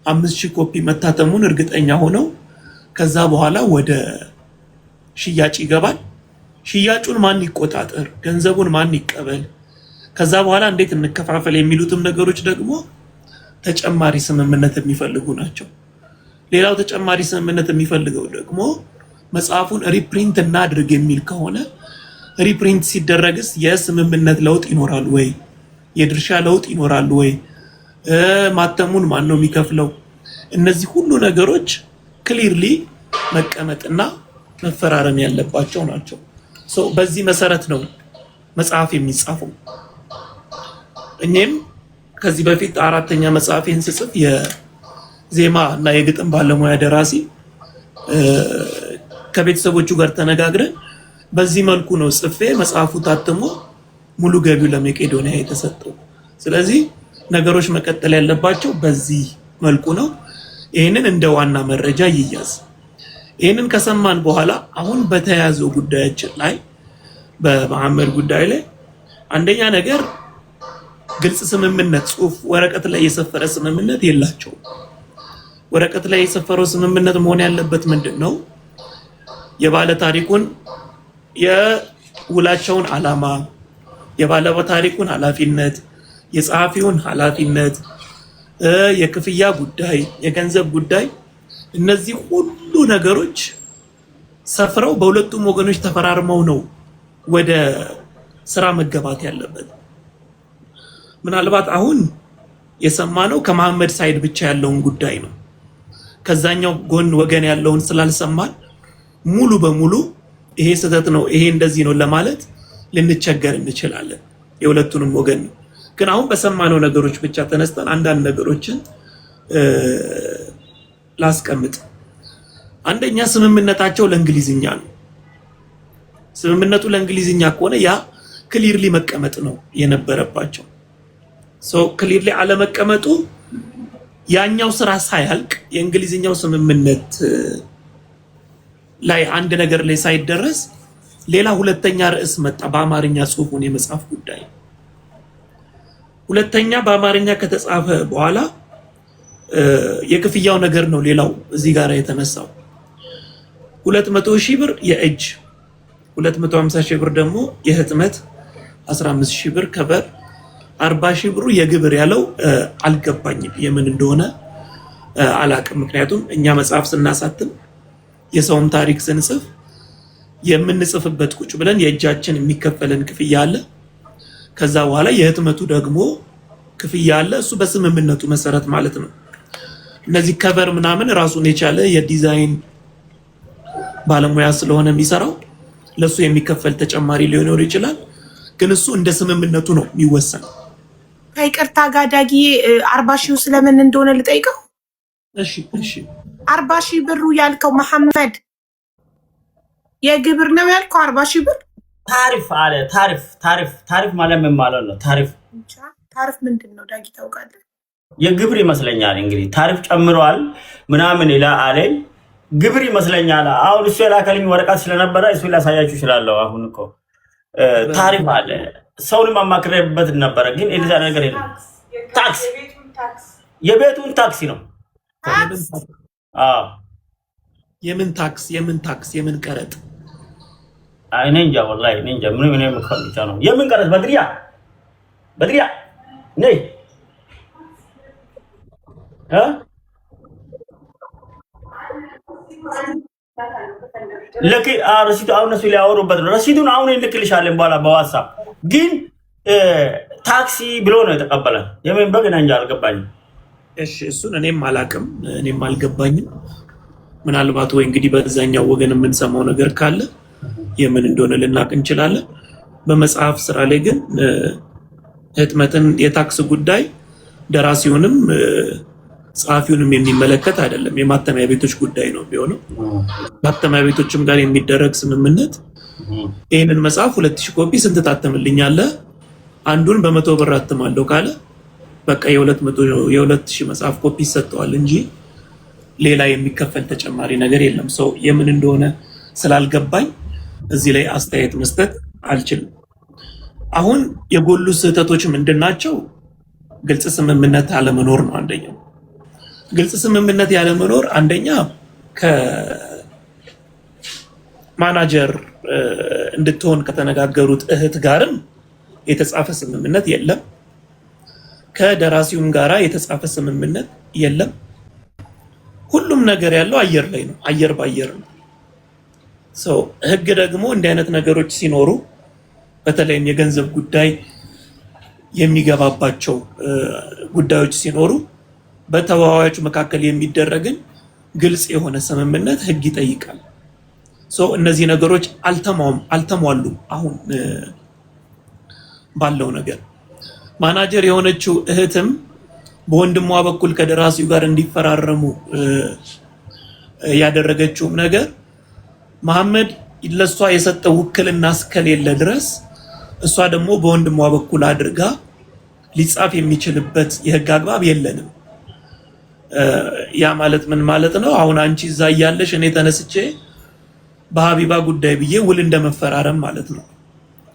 5000 ኮፒ መታተሙን እርግጠኛ ሆነው ከዛ በኋላ ወደ ሽያጭ ይገባል። ሽያጩን ማን ይቆጣጠር፣ ገንዘቡን ማን ይቀበል፣ ከዛ በኋላ እንዴት እንከፋፈል የሚሉትም ነገሮች ደግሞ ተጨማሪ ስምምነት የሚፈልጉ ናቸው። ሌላው ተጨማሪ ስምምነት የሚፈልገው ደግሞ መጽሐፉን ሪፕሪንት እናድርግ የሚል ከሆነ ሪፕሪንት ሲደረግስ የስምምነት ለውጥ ይኖራል ወይ፣ የድርሻ ለውጥ ይኖራል ወይ፣ ማተሙን ማን ነው የሚከፍለው? እነዚህ ሁሉ ነገሮች ክሊርሊ መቀመጥና መፈራረም ያለባቸው ናቸው። በዚህ መሰረት ነው መጽሐፍ የሚጻፈው። እኔም ከዚህ በፊት 4ኛ መጽሐፌን ስጽፍ የዜማ እና የግጥም ባለሙያ ደራሲ ከቤተሰቦቹ ጋር ተነጋግረን በዚህ መልኩ ነው ጽፌ መጽሐፉ ታትሞ ሙሉ ገቢው ለመቄዶንያ የተሰጠው። ስለዚህ ነገሮች መቀጠል ያለባቸው በዚህ መልኩ ነው። ይሄንን እንደ ዋና መረጃ ይያዝ። ይሄንን ከሰማን በኋላ አሁን በተያዘው ጉዳያችን ላይ በመሐመድ ጉዳይ ላይ አንደኛ ነገር ግልጽ ስምምነት ጽሁፍ ወረቀት ላይ የሰፈረ ስምምነት የላቸውም። ወረቀት ላይ የሰፈረው ስምምነት መሆን ያለበት ምንድነው? የባለ ታሪኩን የውላቸውን ዓላማ፣ የባለ ታሪኩን ኃላፊነት፣ የጸሐፊውን ኃላፊነት፣ የክፍያ ጉዳይ፣ የገንዘብ ጉዳይ፣ እነዚህ ሁሉ ነገሮች ሰፍረው በሁለቱም ወገኖች ተፈራርመው ነው ወደ ስራ መገባት ያለበት። ምናልባት አሁን የሰማነው ከመሐመድ ሳይድ ብቻ ያለውን ጉዳይ ነው። ከዛኛው ጎን ወገን ያለውን ስላልሰማን ሙሉ በሙሉ ይሄ ስህተት ነው ይሄ እንደዚህ ነው ለማለት ልንቸገር እንችላለን። የሁለቱንም ወገን ነው። ግን አሁን በሰማነው ነገሮች ብቻ ተነስተን አንዳንድ ነገሮችን ላስቀምጥ። አንደኛ ስምምነታቸው ለእንግሊዝኛ ነው። ስምምነቱ ለእንግሊዝኛ ከሆነ ያ ክሊርሊ መቀመጥ ነው የነበረባቸው። ክሊርሊ አለመቀመጡ ያኛው ስራ ሳያልቅ የእንግሊዝኛው ስምምነት ላይ አንድ ነገር ላይ ሳይደረስ ሌላ ሁለተኛ ርዕስ መጣ፣ በአማርኛ ጽሁፉን የመጻፍ ጉዳይ። ሁለተኛ በአማርኛ ከተጻፈ በኋላ የክፍያው ነገር ነው ሌላው እዚህ ጋር የተነሳው። 200,000 ብር የእጅ 250,000 ብር ደግሞ የህትመት 15,000 ብር ከበር 40,000 ብሩ የግብር ያለው አልገባኝም፣ የምን እንደሆነ አላቅም። ምክንያቱም እኛ መጽሐፍ ስናሳትም የሰውም ታሪክ ስንጽፍ የምንጽፍበት ቁጭ ብለን የእጃችን የሚከፈለን ክፍያ አለ። ከዛ በኋላ የህትመቱ ደግሞ ክፍያ አለ። እሱ በስምምነቱ መሰረት ማለት ነው። እነዚህ ከቨር ምናምን ራሱን የቻለ የዲዛይን ባለሙያ ስለሆነ የሚሰራው ለሱ የሚከፈል ተጨማሪ ሊሆን ይችላል። ግን እሱ እንደ ስምምነቱ ነው የሚወሰነው። ከይቅርታ ጋር ዳጊ 40,000 ስለምን እንደሆነ ልጠይቀው? እሺ 40,000 ብሩ ያልከው መሐመድ የግብር ነው ያልከው? 40,000 ብር ታሪፍ አለ። ታሪፍ ማለት ምን ማለት ነው? ታሪፍ ምንድን ነው ዳጊ ታውቃለህ? የግብር ይመስለኛል እንግዲህ ታሪፍ ጨምሯል ምናምን ይላል አለኝ። ግብር ይመስለኛል። አሁን እሱ የላከልኝ ወረቀት ስለነበረ እሱ ላሳያችሁ እችላለሁ። አሁን እኮ ታሪፍ አለ። ሰውንም አማክሬበት ነበረ፣ ግን እንደዛ ነገር የለም። ታክስ የቤቱን ታክሲ ነው። የምን ታክስ የምን ቀረጥ? እኔ እንጃ ወላሂ እኔ እንጃ። ምን ብቻ ነው የምን ቀረጥ? በድሪያ ነይ ለኪ ረሲቱ አሁን እሱ ሊያወሩበት ነው። ረሲቱን አሁን እንልክልሻለን በኋላ በዋትስአፕ። ግን ታክሲ ብሎ ነው የተቀበለን። የምን በግና እንጃ አልገባኝም። እሺ እሱን እኔም አላቅም፣ እኔም አልገባኝም። ምናልባት ወይ እንግዲህ በዛኛው ወገን የምንሰማው ነገር ካለ የምን እንደሆነ ልናቅ እንችላለን። በመጽሐፍ ስራ ላይ ግን ህትመትን የታክስ ጉዳይ ደራሲውንም ጸሐፊውንም የሚመለከት አይደለም። የማተሚያ ቤቶች ጉዳይ ነው የሚሆነው። ማተሚያ ቤቶችም ጋር የሚደረግ ስምምነት ይህንን መጽሐፍ 2,000 ኮፒ ስንት ታተምልኛለህ? አንዱን በ100 ብር አትማለሁ ካለ በቃ የ2,000 መጽሐፍ ኮፒ ይሰጠዋል እንጂ ሌላ የሚከፈል ተጨማሪ ነገር የለም። ሰው የምን እንደሆነ ስላልገባኝ እዚህ ላይ አስተያየት መስጠት አልችልም። አሁን የጎሉ ስህተቶች ምንድናቸው? ግልጽ ስምምነት ያለመኖር ነው አንደኛው። ግልጽ ስምምነት ያለመኖር አንደኛ ከማናጀር እንድትሆን ከተነጋገሩት እህት ጋርም የተጻፈ ስምምነት የለም። ከደራሲውም ጋራ የተጻፈ ስምምነት የለም። ሁሉም ነገር ያለው አየር ላይ ነው፣ አየር ባየር ነው። ህግ ደግሞ እንዲህ አይነት ነገሮች ሲኖሩ በተለይም የገንዘብ ጉዳይ የሚገባባቸው ጉዳዮች ሲኖሩ በተዋዋዮች መካከል የሚደረግን ግልጽ የሆነ ስምምነት ህግ ይጠይቃል። እነዚህ ነገሮች አልተሟሉም። አሁን ባለው ነገር ማናጀር የሆነችው እህትም በወንድሟ በኩል ከደራሲው ጋር እንዲፈራረሙ ያደረገችውም ነገር መሐመድ ለሷ የሰጠው ውክልና እስከሌለ ድረስ እሷ ደግሞ በወንድሟ በኩል አድርጋ ሊጻፍ የሚችልበት የህግ አግባብ የለንም። ያ ማለት ምን ማለት ነው? አሁን አንቺ እዛ እያለሽ እኔ ተነስቼ በሀቢባ ጉዳይ ብዬ ውል እንደመፈራረም ማለት ነው።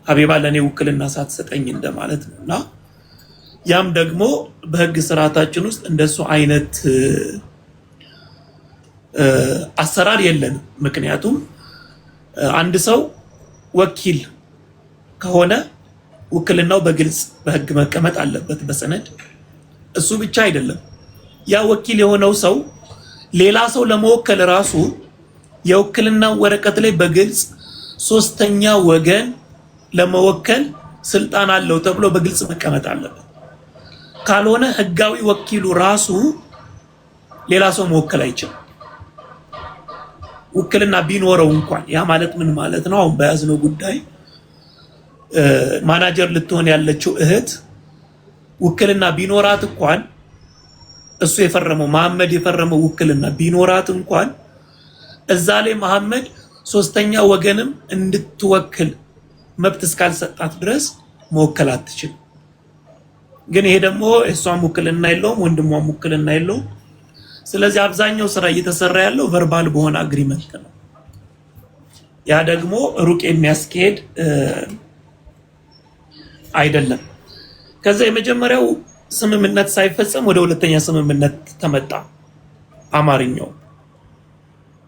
ሀቢባ ለእኔ ውክልና ሳትሰጠኝ እንደማለት ነው። እና ያም ደግሞ በህግ ስርዓታችን ውስጥ እንደሱ አይነት አሰራር የለንም። ምክንያቱም አንድ ሰው ወኪል ከሆነ ውክልናው በግልጽ በህግ መቀመጥ አለበት በሰነድ። እሱ ብቻ አይደለም፣ ያ ወኪል የሆነው ሰው ሌላ ሰው ለመወከል ራሱ የውክልና ወረቀት ላይ በግልጽ ሶስተኛ ወገን ለመወከል ስልጣን አለው ተብሎ በግልጽ መቀመጥ አለበት። ካልሆነ ህጋዊ ወኪሉ ራሱ ሌላ ሰው መወከል አይችልም። ውክልና ቢኖረው እንኳን ያ ማለት ምን ማለት ነው? አሁን በያዝነው ጉዳይ ማናጀር ልትሆን ያለችው እህት ውክልና ቢኖራት እንኳን እሱ የፈረመው መሐመድ የፈረመው ውክልና ቢኖራት እንኳን እዛ ላይ መሐመድ ሶስተኛ ወገንም እንድትወክል መብት እስካልሰጣት ድረስ መወከል አትችልም። ግን ይሄ ደግሞ እሷም ውክልና የለውም፣ ወንድሟም ውክልና የለውም። ስለዚህ አብዛኛው ስራ እየተሰራ ያለው ቨርባል በሆነ አግሪመንት ነው። ያ ደግሞ ሩቅ የሚያስኬድ አይደለም። ከዛ የመጀመሪያው ስምምነት ሳይፈጸም ወደ ሁለተኛ ስምምነት ተመጣ አማርኛው።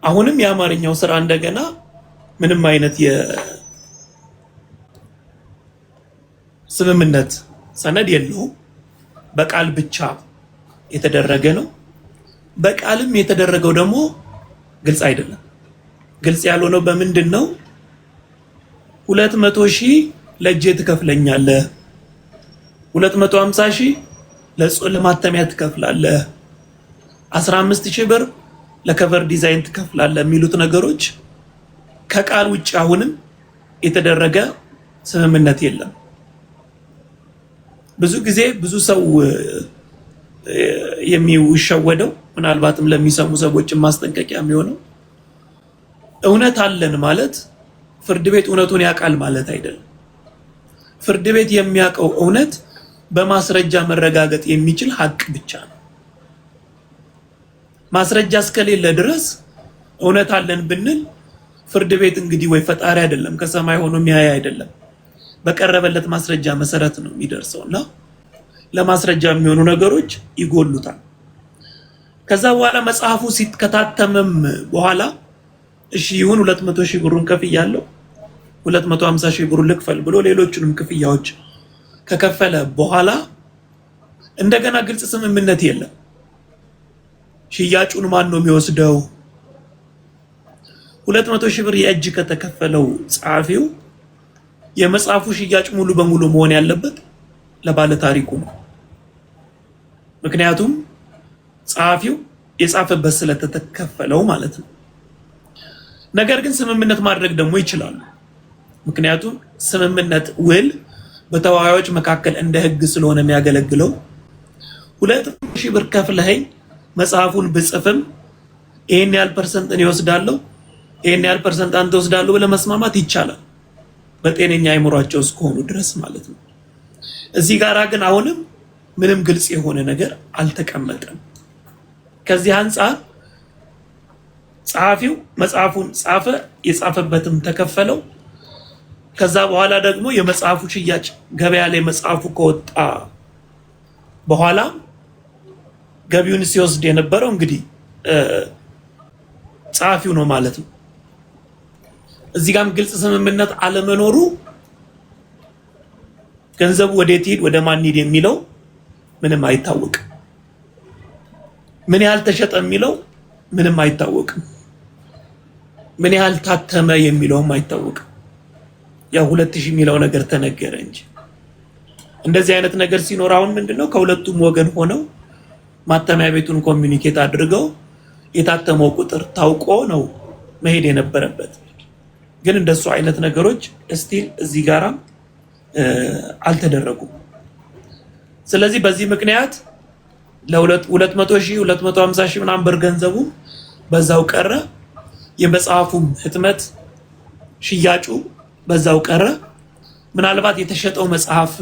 አሁንም የአማርኛው ስራ እንደገና ምንም አይነት የስምምነት ሰነድ የለውም። በቃል ብቻ የተደረገ ነው። በቃልም የተደረገው ደግሞ ግልጽ አይደለም። ግልጽ ያልሆነው በምንድን ነው? 200,000 ለእጄ ትከፍለኛለህ፣ 250,000 ለማተሚያ ትከፍላለህ፣ 15,000 ብር ለከቨር ዲዛይን ትከፍላለህ የሚሉት ነገሮች ከቃል ውጭ አሁንም የተደረገ ስምምነት የለም። ብዙ ጊዜ ብዙ ሰው የሚሸወደው ምናልባትም ለሚሰሙ ሰዎች ማስጠንቀቂያ የሚሆነው እውነት አለን ማለት ፍርድ ቤት እውነቱን ያውቃል ማለት አይደለም። ፍርድ ቤት የሚያውቀው እውነት በማስረጃ መረጋገጥ የሚችል ሀቅ ብቻ ነው። ማስረጃ እስከሌለ ድረስ እውነት አለን ብንል ፍርድ ቤት እንግዲህ ወይ ፈጣሪ አይደለም ከሰማይ ሆኖ የሚያይ አይደለም፣ በቀረበለት ማስረጃ መሰረት ነው የሚደርሰውና ለማስረጃ የሚሆኑ ነገሮች ይጎሉታል። ከዛ በኋላ መጽሐፉ ሲከታተምም በኋላ እሺ ይሁን 200,000 ብሩን ከፍያለሁ 250,000 ብሩን ልክፈል ብሎ ሌሎችንም ክፍያዎች ከከፈለ በኋላ እንደገና ግልጽ ስምምነት የለም። ሽያጩን ማን ነው የሚወስደው? 200,000 ብር የእጅ ከተከፈለው ጸሐፊው የመጽሐፉ ሽያጭ ሙሉ በሙሉ መሆን ያለበት ለባለ ታሪኩ ነው። ምክንያቱም ጸሐፊው የጻፈበት ስለተከፈለው ማለት ነው። ነገር ግን ስምምነት ማድረግ ደግሞ ይችላሉ። ምክንያቱም ስምምነት ውል በተዋዋዮች መካከል እንደ ሕግ ስለሆነ የሚያገለግለው 200,000 ብር ከፍለኸኝ መጽሐፉን ብጽፍም ይሄን ያህል ፐርሰንት እኔ እወስዳለሁ፣ ይሄን ያህል ፐርሰንት አንተ ወስዳለሁ ብለህ መስማማት ይቻላል፣ በጤነኛ አይምሯቸው እስከሆኑ ድረስ ማለት ነው። እዚህ ጋራ ግን አሁንም ምንም ግልጽ የሆነ ነገር አልተቀመጠም። ከዚህ አንፃር ጸሐፊው መጽሐፉን ጻፈ፣ የጻፈበትም ተከፈለው። ከዛ በኋላ ደግሞ የመጽሐፉ ሽያጭ ገበያ ላይ መጽሐፉ ከወጣ በኋላ ገቢውን ሲወስድ የነበረው እንግዲህ ጸሐፊው ነው ማለት ነው። እዚህ ጋርም ግልጽ ስምምነት አለመኖሩ ገንዘቡ ወዴት ሄድ ወደ ማን ሄድ የሚለው ምንም አይታወቅም። ምን ያህል ተሸጠ የሚለው ምንም አይታወቅም። ምን ያህል ታተመ የሚለውም አይታወቅም። ያው 2,000 የሚለው ነገር ተነገረ እንጂ እንደዚህ አይነት ነገር ሲኖር አሁን ምንድነው ከሁለቱም ወገን ሆነው ማተሚያ ቤቱን ኮሚኒኬት አድርገው የታተመው ቁጥር ታውቆ ነው መሄድ የነበረበት። ግን እንደሱ አይነት ነገሮች ስቲል እዚህ ጋራ አልተደረጉም። ስለዚህ በዚህ ምክንያት ለ200,000 250,000 ምናምን ብር ገንዘቡ በዛው ቀረ። የመጽሐፉም ህትመት ሽያጩ በዛው ቀረ። ምናልባት የተሸጠው መጽሐፍ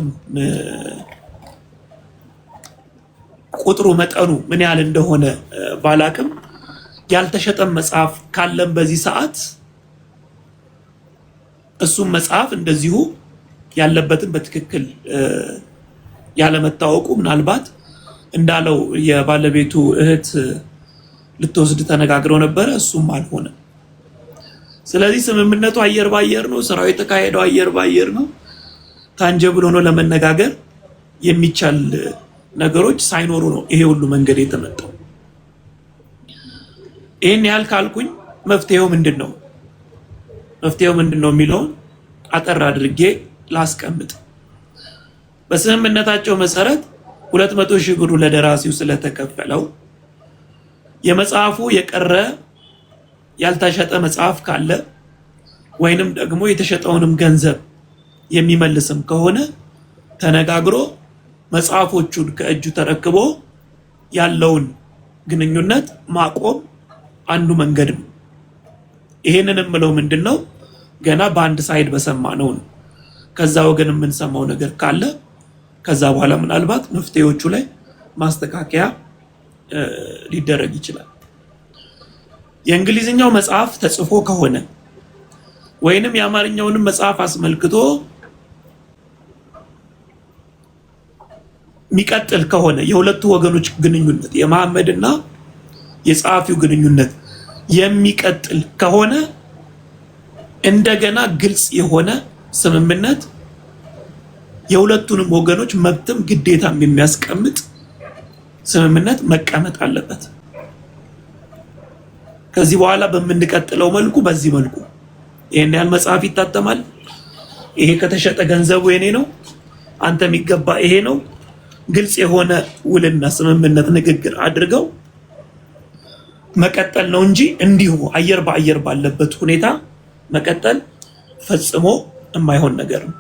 ቁጥሩ መጠኑ ምን ያህል እንደሆነ ባላቅም ያልተሸጠም መጽሐፍ ካለም በዚህ ሰዓት እሱም መጽሐፍ እንደዚሁ ያለበትን በትክክል ያለመታወቁ ምናልባት እንዳለው የባለቤቱ እህት ልትወስድ ተነጋግረው ነበረ፣ እሱም አልሆነ። ስለዚህ ስምምነቱ አየር ባየር ነው። ስራው የተካሄደው አየር ባየር ነው። ታንጀብል ሆኖ ለመነጋገር የሚቻል ነገሮች ሳይኖሩ ነው ይሄ ሁሉ መንገድ የተመጣው። ይሄን ያህል ካልኩኝ መፍትሄው ምንድነው? መፍትሄው ምንድነው የሚለውን አጠር አድርጌ ላስቀምጥ። በስምምነታቸው መሰረት 200,000 ብሩ ለደራሲው ስለተከፈለው የመጽሐፉ የቀረ ያልተሸጠ መጽሐፍ ካለ ወይንም ደግሞ የተሸጠውንም ገንዘብ የሚመልስም ከሆነ ተነጋግሮ መጽሐፎቹን ከእጁ ተረክቦ ያለውን ግንኙነት ማቆም አንዱ መንገድ ነው። ይሄንን የምለው ምንድነው ገና በአንድ ሳይድ በሰማነው ነው። ከዛ ወገን የምንሰማው ነገር ካለ ከዛ በኋላ ምናልባት መፍትሄዎቹ ላይ ማስተካከያ ሊደረግ ይችላል። የእንግሊዝኛው መጽሐፍ ተጽፎ ከሆነ ወይንም የአማርኛውንም መጽሐፍ አስመልክቶ የሚቀጥል ከሆነ የሁለቱ ወገኖች ግንኙነት የመሐመድና የጸሐፊው ግንኙነት የሚቀጥል ከሆነ እንደገና ግልጽ የሆነ ስምምነት የሁለቱንም ወገኖች መብትም ግዴታም የሚያስቀምጥ ስምምነት መቀመጥ አለበት። ከዚህ በኋላ በምንቀጥለው መልኩ በዚህ መልኩ ይሄን ያህል መጽሐፍ ይታተማል፣ ይሄ ከተሸጠ ገንዘቡ የኔ ነው፣ አንተ የሚገባ ይሄ ነው፣ ግልጽ የሆነ ውልና ስምምነት ንግግር አድርገው መቀጠል ነው እንጂ እንዲሁ አየር በአየር ባለበት ሁኔታ መቀጠል ፈጽሞ የማይሆን ነገር ነው።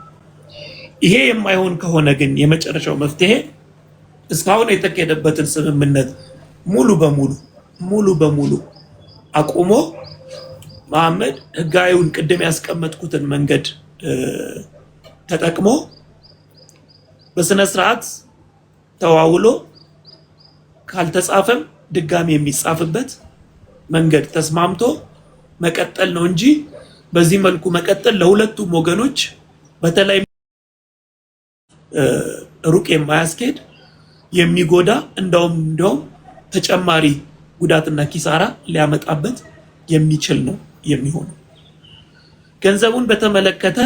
ይሄ የማይሆን ከሆነ ግን የመጨረሻው መፍትሄ እስካሁን የተካሄደበትን ስምምነት ሙሉ በሙሉ አቁሞ መሐመድ ህጋዊውን ቅድም ያስቀመጥኩትን መንገድ ተጠቅሞ በስነ ስርዓት ተዋውሎ ካልተጻፈም ድጋሚ የሚጻፍበት መንገድ ተስማምቶ መቀጠል ነው እንጂ በዚህ መልኩ መቀጠል ለሁለቱም ወገኖች በተለይ ሩቅ የማያስኬድ የሚጎዳ እንደውም ተጨማሪ ጉዳትና ኪሳራ ሊያመጣበት የሚችል ነው የሚሆነው። ገንዘቡን በተመለከተ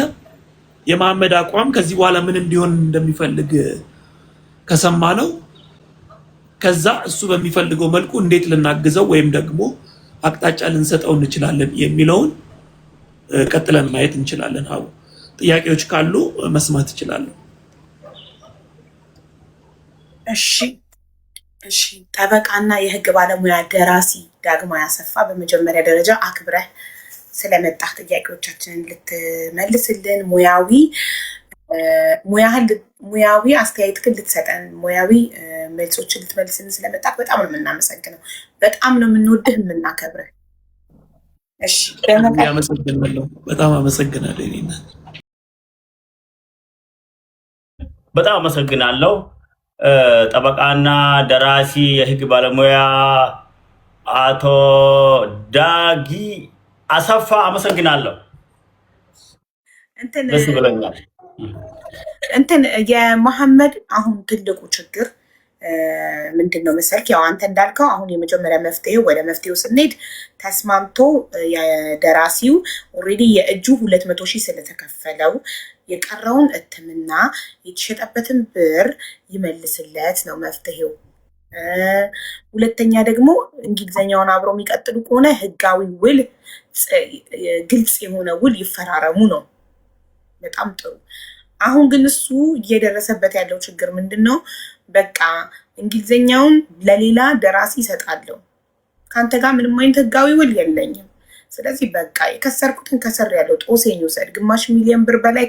የመሐመድ አቋም ከዚህ በኋላ ምን እንዲሆን እንደሚፈልግ ከሰማ ነው ከዛ እሱ በሚፈልገው መልኩ እንዴት ልናግዘው ወይም ደግሞ አቅጣጫ ልንሰጠው እንችላለን የሚለውን ቀጥለን ማየት እንችላለን። አዎ ጥያቄዎች ካሉ መስማት ይችላሉ። እሺ ጠበቃና የህግ ባለሙያ ደራሲ ዳግማዊ አሰፋ፣ በመጀመሪያ ደረጃ አክብረህ ስለመጣህ ጥያቄዎቻችንን ልትመልስልን ሙያዊ አስተያየትህን ልትሰጠን ሙያዊ መልሶችን ልትመልስልን ስለመጣህ በጣም ነው የምናመሰግነው። በጣም ነው የምንወድህ የምናከብርህ። እሺ በጣም አመሰግናለሁ። በጣም አመሰግናለሁ። ጠበቃና ደራሲ የህግ ባለሙያ አቶ ዳጊ አሰፋ አመሰግናለሁ። ደስ ብሎኛል። የመሐመድ አሁን ትልቁ ችግር ምንድን ነው መሰልክ? ያው አንተ እንዳልከው አሁን የመጀመሪያ ወደ መፍትሄው ስንሄድ ተስማምቶ የደራሲው ኦልሬዲ የእጁ 200,000 ስለተከፈለው የቀረውን እትምና የተሸጠበትን ብር ይመልስለት ነው መፍትሄው። ሁለተኛ ደግሞ እንግሊዘኛውን አብረው የሚቀጥሉ ከሆነ ህጋዊ ውል፣ ግልጽ የሆነ ውል ይፈራረሙ ነው። በጣም ጥሩ። አሁን ግን እሱ እየደረሰበት ያለው ችግር ምንድን ነው? በቃ እንግሊዘኛውን ለሌላ ደራሲ ይሰጣለሁ፣ ከአንተ ጋር ምንም አይነት ህጋዊ ውል የለኝም፣ ስለዚህ በቃ የከሰርኩትን ከሰር ያለው ጦሴኝ ውሰድ፣ ግማሽ ሚሊዮን ብር በላይ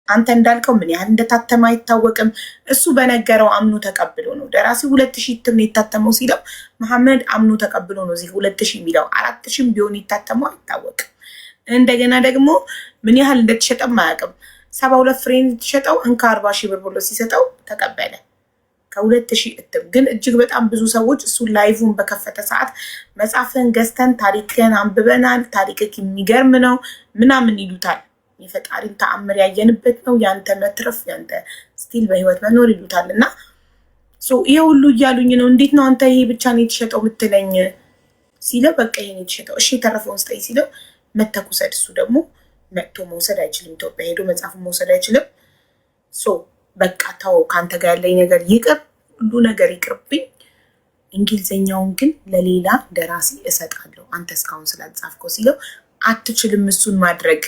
አንተ እንዳልከው ምን ያህል እንደታተመ አይታወቅም። እሱ በነገረው አምኖ ተቀብሎ ነው። ደራሲ 2,000 እትም የታተመው ሲለው መሐመድ አምኖ ተቀብሎ ነው እዚህ 2,000 የሚለው። 4,000 ቢሆን የታተመው አይታወቅም። እንደገና ደግሞ ምን ያህል እንደተሸጠም አያውቅም። 72 ፍሬ የተሸጠው እንካ 40,000 ብር ብሎ ሲሰጠው ተቀበለ። ከ2,000 እትም ግን እጅግ በጣም ብዙ ሰዎች እሱ ላይቭን በከፈተ ሰዓት መጽሐፍን ገዝተን ታሪክን አንብበናል፣ ታሪክክ የሚገርም ነው ምናምን ይሉታል። የፈጣሪን ተአምር ያየንበት ነው፣ ያንተ መትረፍ ያንተ ስቲል በህይወት መኖር ይሉታል። እና ይሄ ሁሉ እያሉኝ ነው፣ እንዴት ነው አንተ ይሄ ብቻ ነው የተሸጠው ምትለኝ ሲለው፣ በቃ ይሄ ነው የተሸጠው፣ እሺ የተረፈውን ስጠኝ ሲለው መተህ ውሰድ። እሱ ደግሞ መጥቶ መውሰድ አይችልም፣ ኢትዮጵያ ሄዶ መጽሐፉን መውሰድ አይችልም። በቃ ተው፣ ከአንተ ጋር ያለኝ ነገር ይቅር፣ ሁሉ ነገር ይቅርብኝ፣ እንግሊዘኛውን ግን ለሌላ ደራሲ እሰጣለሁ አንተ እስካሁን ስላልጻፍከው ሲለው፣ አትችልም እሱን ማድረግ፣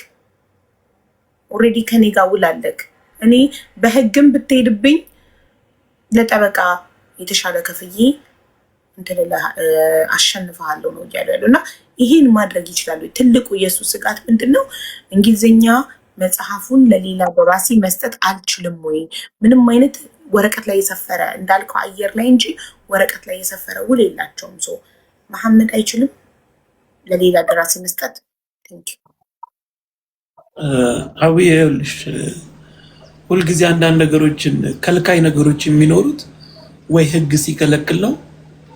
ኦልሬዲ ከኔ ጋር ውል አለክ። እኔ በህግም ብትሄድብኝ ለጠበቃ የተሻለ ከፍዬ አሸንፈሃለሁ ነው እያሉ ያለው። እና ይሄን ማድረግ ይችላሉ። ትልቁ የሱ ስጋት ምንድን ነው? እንግሊዝኛ መጽሐፉን ለሌላ ደራሲ መስጠት አልችልም ወይ? ምንም አይነት ወረቀት ላይ የሰፈረ እንዳልከው አየር ላይ እንጂ ወረቀት ላይ የሰፈረ ውል የላቸውም። መሐመድ አይችልም ለሌላ ደራሲ መስጠት። አብዬልሽ ሁልጊዜ አንዳንድ ነገሮችን ከልካይ ነገሮች የሚኖሩት ወይ ህግ ሲከለክል ነው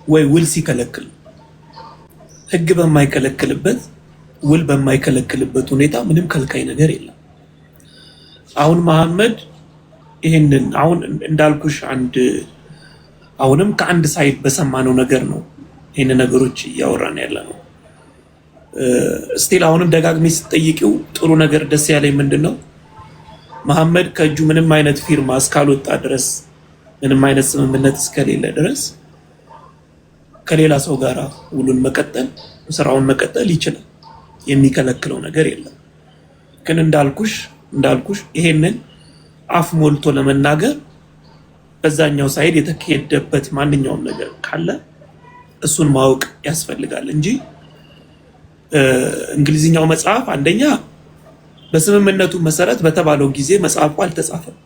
ወይ ውል ሲከለክል ነው። ህግ በማይከለክልበት ውል በማይከለክልበት ሁኔታ ምንም ከልካይ ነገር የለም። አሁን መሐመድ ይሄንን አሁን እንዳልኩሽ አሁንም ከአንድ ሳይድ በሰማነው ነገር ነው ይሄን ነገሮች እያወራን ያለ ነው። ስቲል አሁንም ደጋግሜ ስትጠይቂው ጥሩ ነገር ደስ ያለኝ ምንድነው መሐመድ ከእጁ ምንም አይነት ፊርማ እስካልወጣ ድረስ ምንም አይነት ስምምነት እስከሌለ ድረስ ከሌላ ሰው ጋር ውሉን መቀጠል ስራውን መቀጠል ይችላል። የሚከለክለው ነገር የለም። ግን እንዳልኩሽ ይሄንን አፍ ሞልቶ ለመናገር በዛኛው ሳይድ የተከሄደበት ማንኛውም ነገር ካለ እሱን ማወቅ ያስፈልጋል እንጂ እንግሊዝኛው መጽሐፍ አንደኛ በስምምነቱ መሰረት በተባለው ጊዜ መጽሐፉ አልተጻፈም።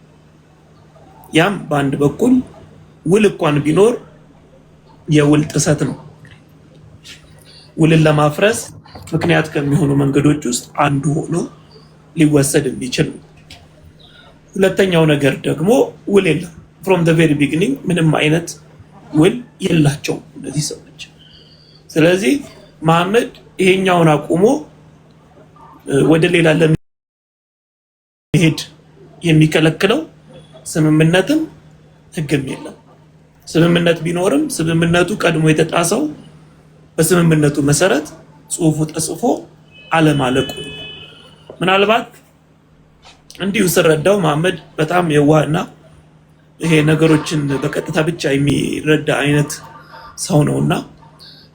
ያም በአንድ በኩል ውል እንኳን ቢኖር የውል ጥሰት ነው። ውልን ለማፍረስ ምክንያት ከሚሆኑ መንገዶች ውስጥ አንዱ ሆኖ ሊወሰድ የሚችል ነው። ሁለተኛው ነገር ደግሞ ውል የለም። from the very beginning ምንም አይነት ውል የላቸውም እነዚህ ሰዎች። ስለዚህ መሐመድ ይሄኛውን አቁሞ ወደ ሌላ ለመሄድ የሚከለክለው ስምምነትም ህግም የለም። ስምምነት ቢኖርም ስምምነቱ ቀድሞ የተጣሰው በስምምነቱ መሰረት ጽሁፉ ተጽፎ አለማለቁ። ምናልባት እንዲሁ ስረዳው መሐመድ በጣም የዋህና ይሄ ነገሮችን በቀጥታ ብቻ የሚረዳ አይነት ሰው ነውና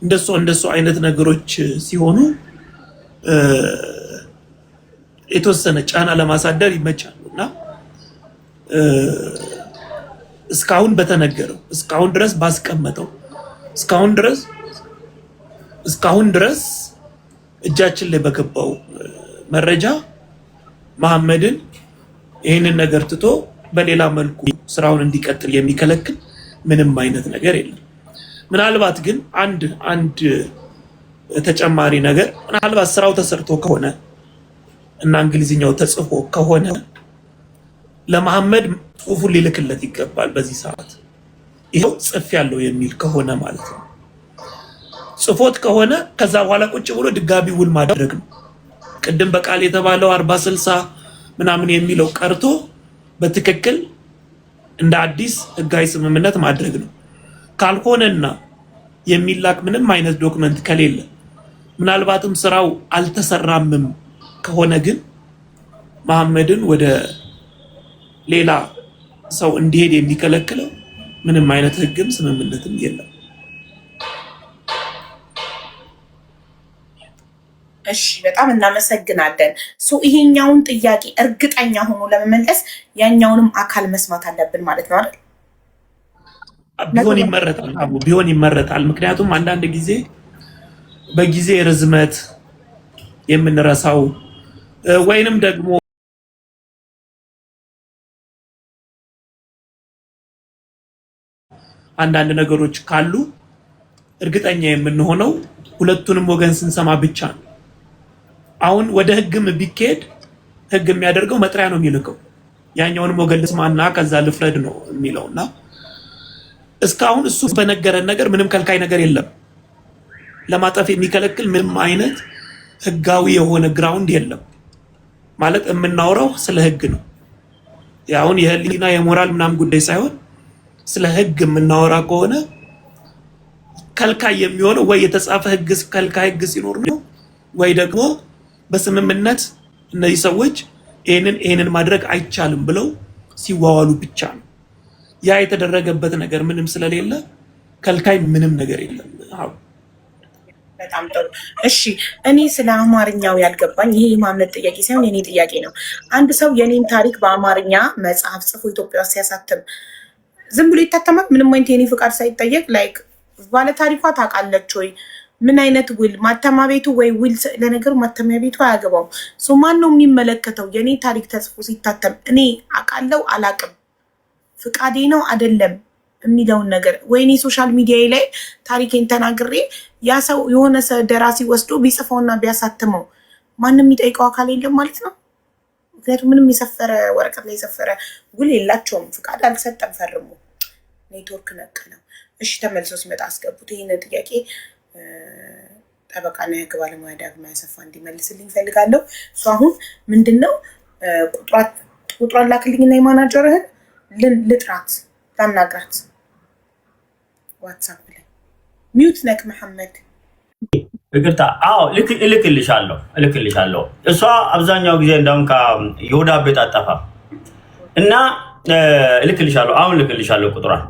እንደሱ አይነት ነገሮች ሲሆኑ የተወሰነ ጫና ለማሳደር ይመቻሉና እስካሁን በተነገረው እስካሁን ድረስ ባስቀመጠው እስካሁን ድረስ እጃችን ላይ በገባው መረጃ መሐመድን ይህንን ነገር ትቶ በሌላ መልኩ ስራውን እንዲቀጥል የሚከለክል ምንም አይነት ነገር የለም። ምናልባት ግን አንድ ተጨማሪ ነገር ምናልባት ስራው ተሰርቶ ከሆነ እና እንግሊዝኛው ተጽፎ ከሆነ ለመሐመድ ጽሁፉን ሊልክለት ይገባል። በዚህ ሰዓት ይሄው ጽፍ ያለው የሚል ከሆነ ማለት ነው። ጽፎት ከሆነ ከዛ በኋላ ቁጭ ብሎ ድጋሚ ውል ማድረግ ነው። ቅድም በቃል የተባለው 40-60 ምናምን የሚለው ቀርቶ በትክክል እንደ አዲስ ህጋዊ ስምምነት ማድረግ ነው። ካልሆነና የሚላክ ምንም አይነት ዶክመንት ከሌለ ምናልባትም ስራው አልተሰራምም ከሆነ ግን መሐመድን ወደ ሌላ ሰው እንዲሄድ የሚከለክለው ምንም አይነት ህግም ስምምነትም የለም። እሺ በጣም እናመሰግናለን። ይሄኛውን ጥያቄ እርግጠኛ ሆኖ ለመመለስ ያኛውንም አካል መስማት አለብን ማለት ነው አይደል? ቢሆን ይመረጣል። ምክንያቱም አንዳንድ ጊዜ በጊዜ ርዝመት የምንረሳው ወይንም ደግሞ አንዳንድ ነገሮች ካሉ እርግጠኛ የምንሆነው ሁለቱንም ወገን ስንሰማ ብቻ ነው። አሁን ወደ ህግም ቢኬድ ህግ የሚያደርገው መጥሪያ ነው የሚልከው። ያኛውንም ወገን ልስማና ከዛ ልፍረድ ነው የሚለውና እስካሁን እሱ በነገረን ነገር ምንም ከልካይ ነገር የለም። ለማጠፍ የሚከለክል ምንም አይነት ህጋዊ የሆነ ግራውንድ የለም። ማለት የምናወራው ስለ ህግ ነው። ያውን የህሊና የሞራል ምናምን ጉዳይ ሳይሆን ስለ ህግ የምናወራ ከሆነ ከልካይ የሚሆነው ወይ የተጻፈ ህግ ከልካይ ህግ ሲኖር ነው ወይ ደግሞ በስምምነት እነዚህ ሰዎች ይሄንን ማድረግ አይቻልም ብለው ሲዋዋሉ ብቻ ነው። ያ የተደረገበት ነገር ምንም ስለሌለ ከልካይ ምንም ነገር የለም። በጣም ጥሩ። እሺ እኔ ስለ አማርኛው ያልገባኝ ይሄ የማምነት ጥያቄ ሳይሆን የኔ ጥያቄ ነው። አንድ ሰው የኔን ታሪክ በአማርኛ መጽሐፍ ጽፎ ኢትዮጵያ ውስጥ ሲያሳትም ዝም ብሎ ይታተማል? ምንም አይነት የኔ ፍቃድ ሳይጠየቅ? ላይክ ባለ ታሪኳ ታውቃለች ወይ? ምን አይነት ውል? ማተሚያ ቤቱ ወይ ውል? ለነገሩ ማተሚያ ቤቱ አያገባውም። ማን ነው የሚመለከተው? የኔ ታሪክ ተጽፎ ሲታተም እኔ አውቃለሁ አላውቅም፣ ፍቃዴ ነው አይደለም የሚለውን ነገር ወይኔ ሶሻል ሚዲያ ላይ ታሪኬን ተናግሬ ያ ሰው የሆነ ደራሲ ወስዶ ቢጽፈውና ቢያሳትመው ማንም የሚጠይቀው አካል የለም ማለት ነው። ምክንያቱም ምንም የሰፈረ ወረቀት ላይ የሰፈረ ውል የላቸውም። ፍቃድ አልሰጠም ፈርሙ። ኔትወርክ ነቅ ነው። እሺ ተመልሶ ሲመጣ አስገቡት። ይህንን ጥያቄ ጠበቃና የህግ ባለሙያ ዳግማ ያሰፋ እንዲመልስልኝ እፈልጋለሁ። እሱ አሁን ምንድን ነው ቁጥሯን ላክልኝና የማናጀርህን ልጥራት ላናግራት ዋትሳፕ ላይ ሚዩት ነክ መሐመድ ይቅርታ። አዎ እልክልሻለሁ። እሷ አብዛኛው ጊዜ እንደውም ከይሁዳ ቤት አጠፋ እና እልክልሻለሁ። አሁን እልክልሻለሁ ቁጥሯን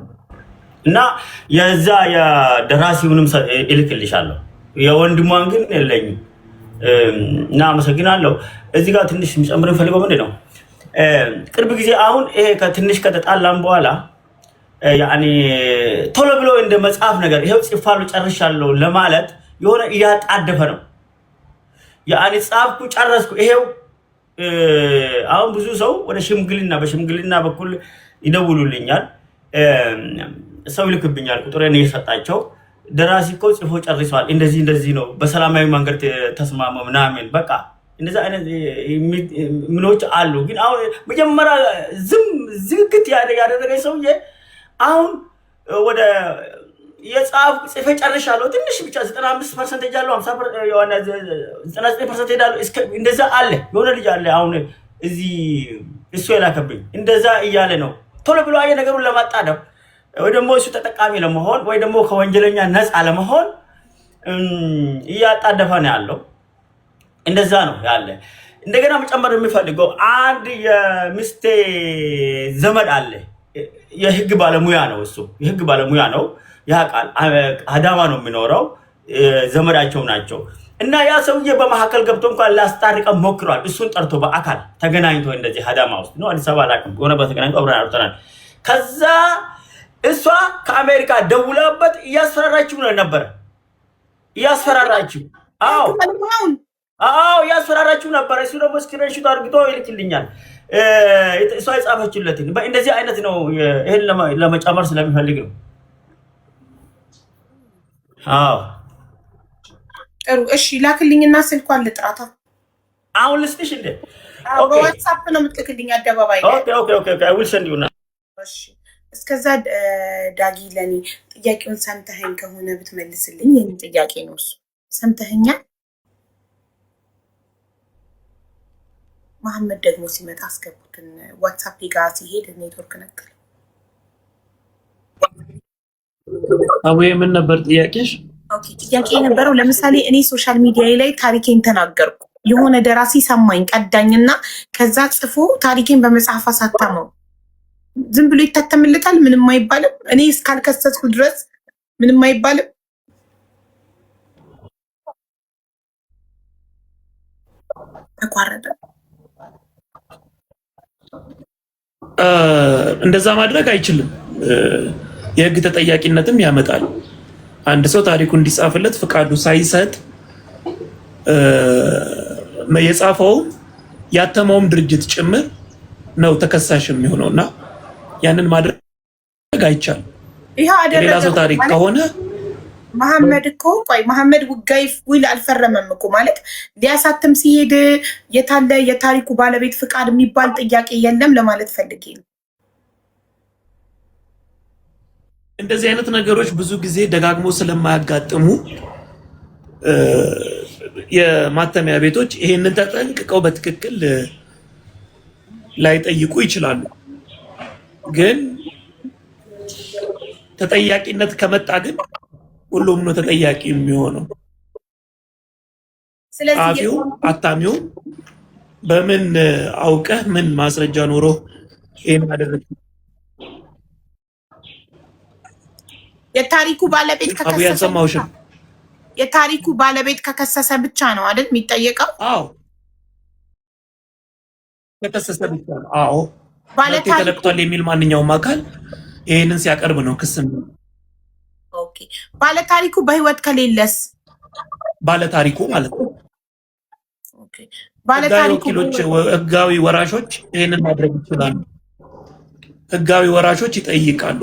እና የዛ የደራሲውንም እልክልሻለሁ። የወንድሟን ግን የለኝም እና አመሰግናለሁ። እዚህ ጋር ትንሽ የሚጨምር ፈልገው ምንድን ነው ቅርብ ጊዜ አሁን ይሄ ትንሽ ከተጣላም በኋላ ያኔ ቶሎ ብሎ እንደ መጽሐፍ ነገር ይሄው ጽፋለሁ ጨርሻለሁ ለማለት የሆነ እያጣደፈ ነው። ያኔ ጻፍኩ ጨረስኩ ይሄው። አሁን ብዙ ሰው ወደ በሽምግልና በኩል ይደውሉልኛል፣ ሰው ይልክብኛል ቁጥሬን እየሰጣቸው ደራሲ እኮ ጽፎ ጨርሷል፣ እንደዚህ ነው፣ በሰላማዊ መንገድ ተስማማ ምናምን በቃ እንደዛ አይነት ምኖች አሉ። ግን አሁን መጀመሪያ ዝግት ያደረገኝ ሰውዬ አሁን ወደ የጻፍ ጽፌ ጨርሻለሁ ትንሽ ብቻ 95% ሄጃለሁ 99% ሄዳለሁ እንደዛ አለ። የሆነ ልጅ አለ አሁን እዚህ እሱ የላከብኝ እንደዛ እያለ ነው ቶሎ ብሎ አየ ነገሩን ለማጣደፍ ወይ ደግሞ እሱ ተጠቃሚ ለመሆን ወይ ደግሞ ከወንጀለኛ ነፃ ለመሆን እያጣደፈ ነው ያለው። እንደዛ ነው ያለ። እንደገና መጨመር የሚፈልገው አንድ የሚስቴ ዘመድ አለ፣ የህግ ባለሙያ ነው። እሱ የህግ ባለሙያ ነው፣ ያውቃል። አዳማ ነው የሚኖረው፣ ዘመዳቸው ናቸው። እና ያ ሰውዬ በመካከል ገብቶ እንኳን ላስታርቀን ሞክሯል። እሱን ጠርቶ በአካል ተገናኝቶ እንደዚህ አዳማ ውስጥ ነው፣ አዲስ አበባ አላውቅም፣ ሆነ በተገናኝቶ አብረን አውርተናል። ከዛ እሷ ከአሜሪካ ደውላበት እያስፈራራችሁ ነው ነበረ። እያስፈራራችሁ እያስፈራራችሁ ነበረ። እሱ ደግሞ ስክሪንሾት አድርግቶ ይልክልኛል። እሷ የጻፈችለትን እንደዚህ አይነት ነው። ይሄን ለመጨመር ስለሚፈልግ ነው። ጥሩ እሺ፣ ላክልኝና ስልኳን ልጥራታ። አሁን ልስጥሽ እንዴ? በዋትሳፕ ነው የምትልክልኝ አደባባይ ላይ? ኦኬ አይ ዊል ሰንድ ዩ ናው። እሺ፣ እስከዛ ዳጊ ለኔ ጥያቄውን ሰምተኸኝ ከሆነ ብትመልስልኝ። ይሄን ጥያቄ ነው እሱ ሰምተኸኛል? መሐመድ ደግሞ ሲመጣ አስገቡትን። ዋትሳፕ ጋር ሲሄድ ኔትወርክ ነበር። አቡዬ ምን ነበር ጥያቄሽ? ኦኬ ጥያቄ የነበረው ለምሳሌ እኔ ሶሻል ሚዲያ ላይ ታሪኬን ተናገርኩ። የሆነ ደራሲ ሰማኝ ቀዳኝና ከዛ ጽፎ ታሪኬን በመጽሐፍ አሳተመው። ዝም ብሎ ይታተምልታል? ምንም አይባልም? እኔ እስካልከሰስኩ ድረስ ምንም አይባልም? ተቋረጠ። እንደዛ ማድረግ አይችልም። የህግ ተጠያቂነትም ያመጣል። አንድ ሰው ታሪኩ እንዲጻፍለት ፍቃዱ ሳይሰጥ የጻፈው ያተመውም ድርጅት ጭምር ነው ተከሳሽ የሚሆነው እና ያንን ማድረግ አይቻልም። ሌላ ሰው ታሪክ ከሆነ መሐመድ እኮ መሐመድ ውጋይ ውል አልፈረመም እኮ ማለት ሊያሳትም ሲሄድ የታለ የታሪኩ ባለቤት ፍቃድ የሚባል ጥያቄ የለም ለማለት ፈልጌ ነው። እንደዚህ አይነት ነገሮች ብዙ ጊዜ ደጋግሞ ስለማያጋጥሙ የማተሚያ ቤቶች ይሄንን ተጠንቅቀው በትክክል ላይጠይቁ ይችላሉ። ግን ተጠያቂነት ከመጣ ግን ሁሉም ነው ተጠያቂ የሚሆነው። ጸሐፊው፣ አታሚው በምን አውቀህ ምን ማስረጃ ኖሮ ይሄን አደረግ? የታሪኩ ባለቤት ከከሰሰ ብቻ ነው አይደል የሚጠየቀው? አዎ ከከሰሰ ብቻ ነው። አዎ ባለታሪኩ ተለቅቷል የሚል ማንኛውም አካል ይሄንን ሲያቀርብ ነው ክስ ነው። ኦኬ ባለታሪኩ በህይወት ከሌለስ? ባለታሪኩ ማለት ነው። ኦኬ ባለታሪኩ ህጋዊ ወራሾች ይሄንን ማድረግ ይችላሉ። ህጋዊ ወራሾች ይጠይቃሉ።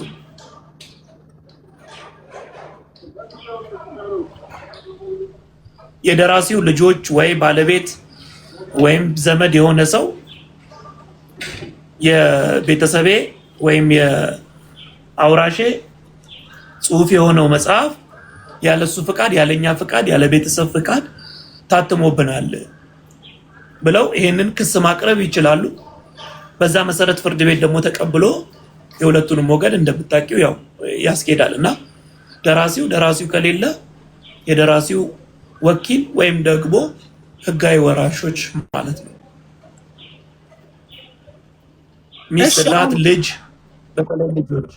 የደራሲው ልጆች ወይ ባለቤት ወይም ዘመድ የሆነ ሰው የቤተሰቤ ወይም የአውራሼ ጽሁፍ የሆነው መጽሐፍ ያለሱ ፍቃድ ያለኛ ፍቃድ ያለ ቤተሰብ ፍቃድ ታትሞብናል ብለው ይሄንን ክስ ማቅረብ ይችላሉ። በዛ መሰረት ፍርድ ቤት ደግሞ ተቀብሎ የሁለቱንም ወገን እንደምታውቂው ያው ያስኬዳልና ደራሲው ከሌለ የደራሲው ወኪል ወይም ደግሞ ህጋዊ ወራሾች ማለት ነው። ሚስት፣ ልጅ በተለይ ልጆች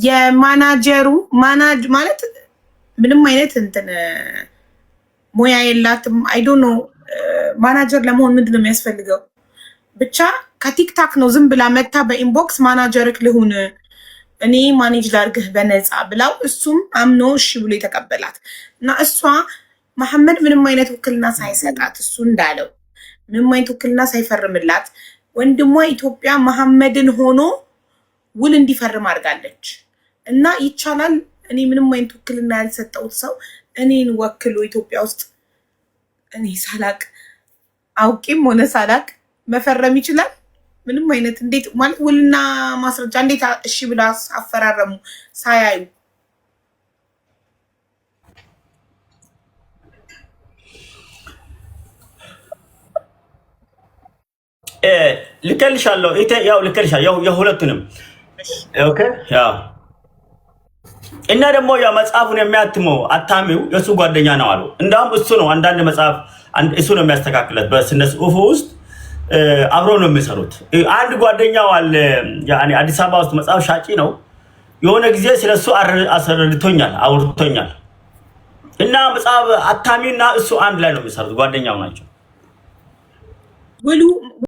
የማናጀሩ ማለት ምንም አይነት እንትን ሙያ የላትም። አይ ዶንት ኖ ማናጀር ለመሆን ምንድነው የሚያስፈልገው? ብቻ ከቲክታክ ነው ዝም ብላ መታ በኢንቦክስ ማናጀርክ ልሁን እኔ ማኔጅ ላርግህ በነፃ ብላው እሱም አምኖ እሺ ብሎ የተቀበላት እና እሷ መሐመድ ምንም አይነት ውክልና ሳይሰጣት እሱ እንዳለው ምንም አይነት ውክልና ሳይፈርምላት ወንድሟ ኢትዮጵያ መሐመድን ሆኖ ውል እንዲፈርም አድርጋለች። እና ይቻላል እኔ ምንም አይነት ውክልና ያልሰጠሁት ሰው እኔን ወክሎ ኢትዮጵያ ውስጥ እኔ ሳላቅ አውቂም ሆነ ሳላቅ መፈረም ይችላል? ምንም አይነት እንዴት ማለት ውልና ማስረጃ እንዴት እሺ ብላ አፈራረሙ ሳያዩ? ልከልሻለሁ ያው ልከልሻለሁ የሁለቱንም ኦኬ ያው እና ደግሞ ያ መጽሐፉን የሚያትመው አታሚው የሱ ጓደኛ ነው አሉ። እንዳውም እሱ ነው አንዳንድ መጽሐፍ እሱ ነው የሚያስተካክለት በስነ ጽሁፉ ውስጥ አብሮ ነው የሚሰሩት። አንድ ጓደኛው አለ ያኔ አዲስ አበባ ውስጥ መጽሐፍ ሻጪ ነው። የሆነ ጊዜ ስለሱ አስረድቶኛል አውርቶኛል። እና መጽሐፍ አታሚና እሱ አንድ ላይ ነው የሚሰሩት ጓደኛው ናቸው።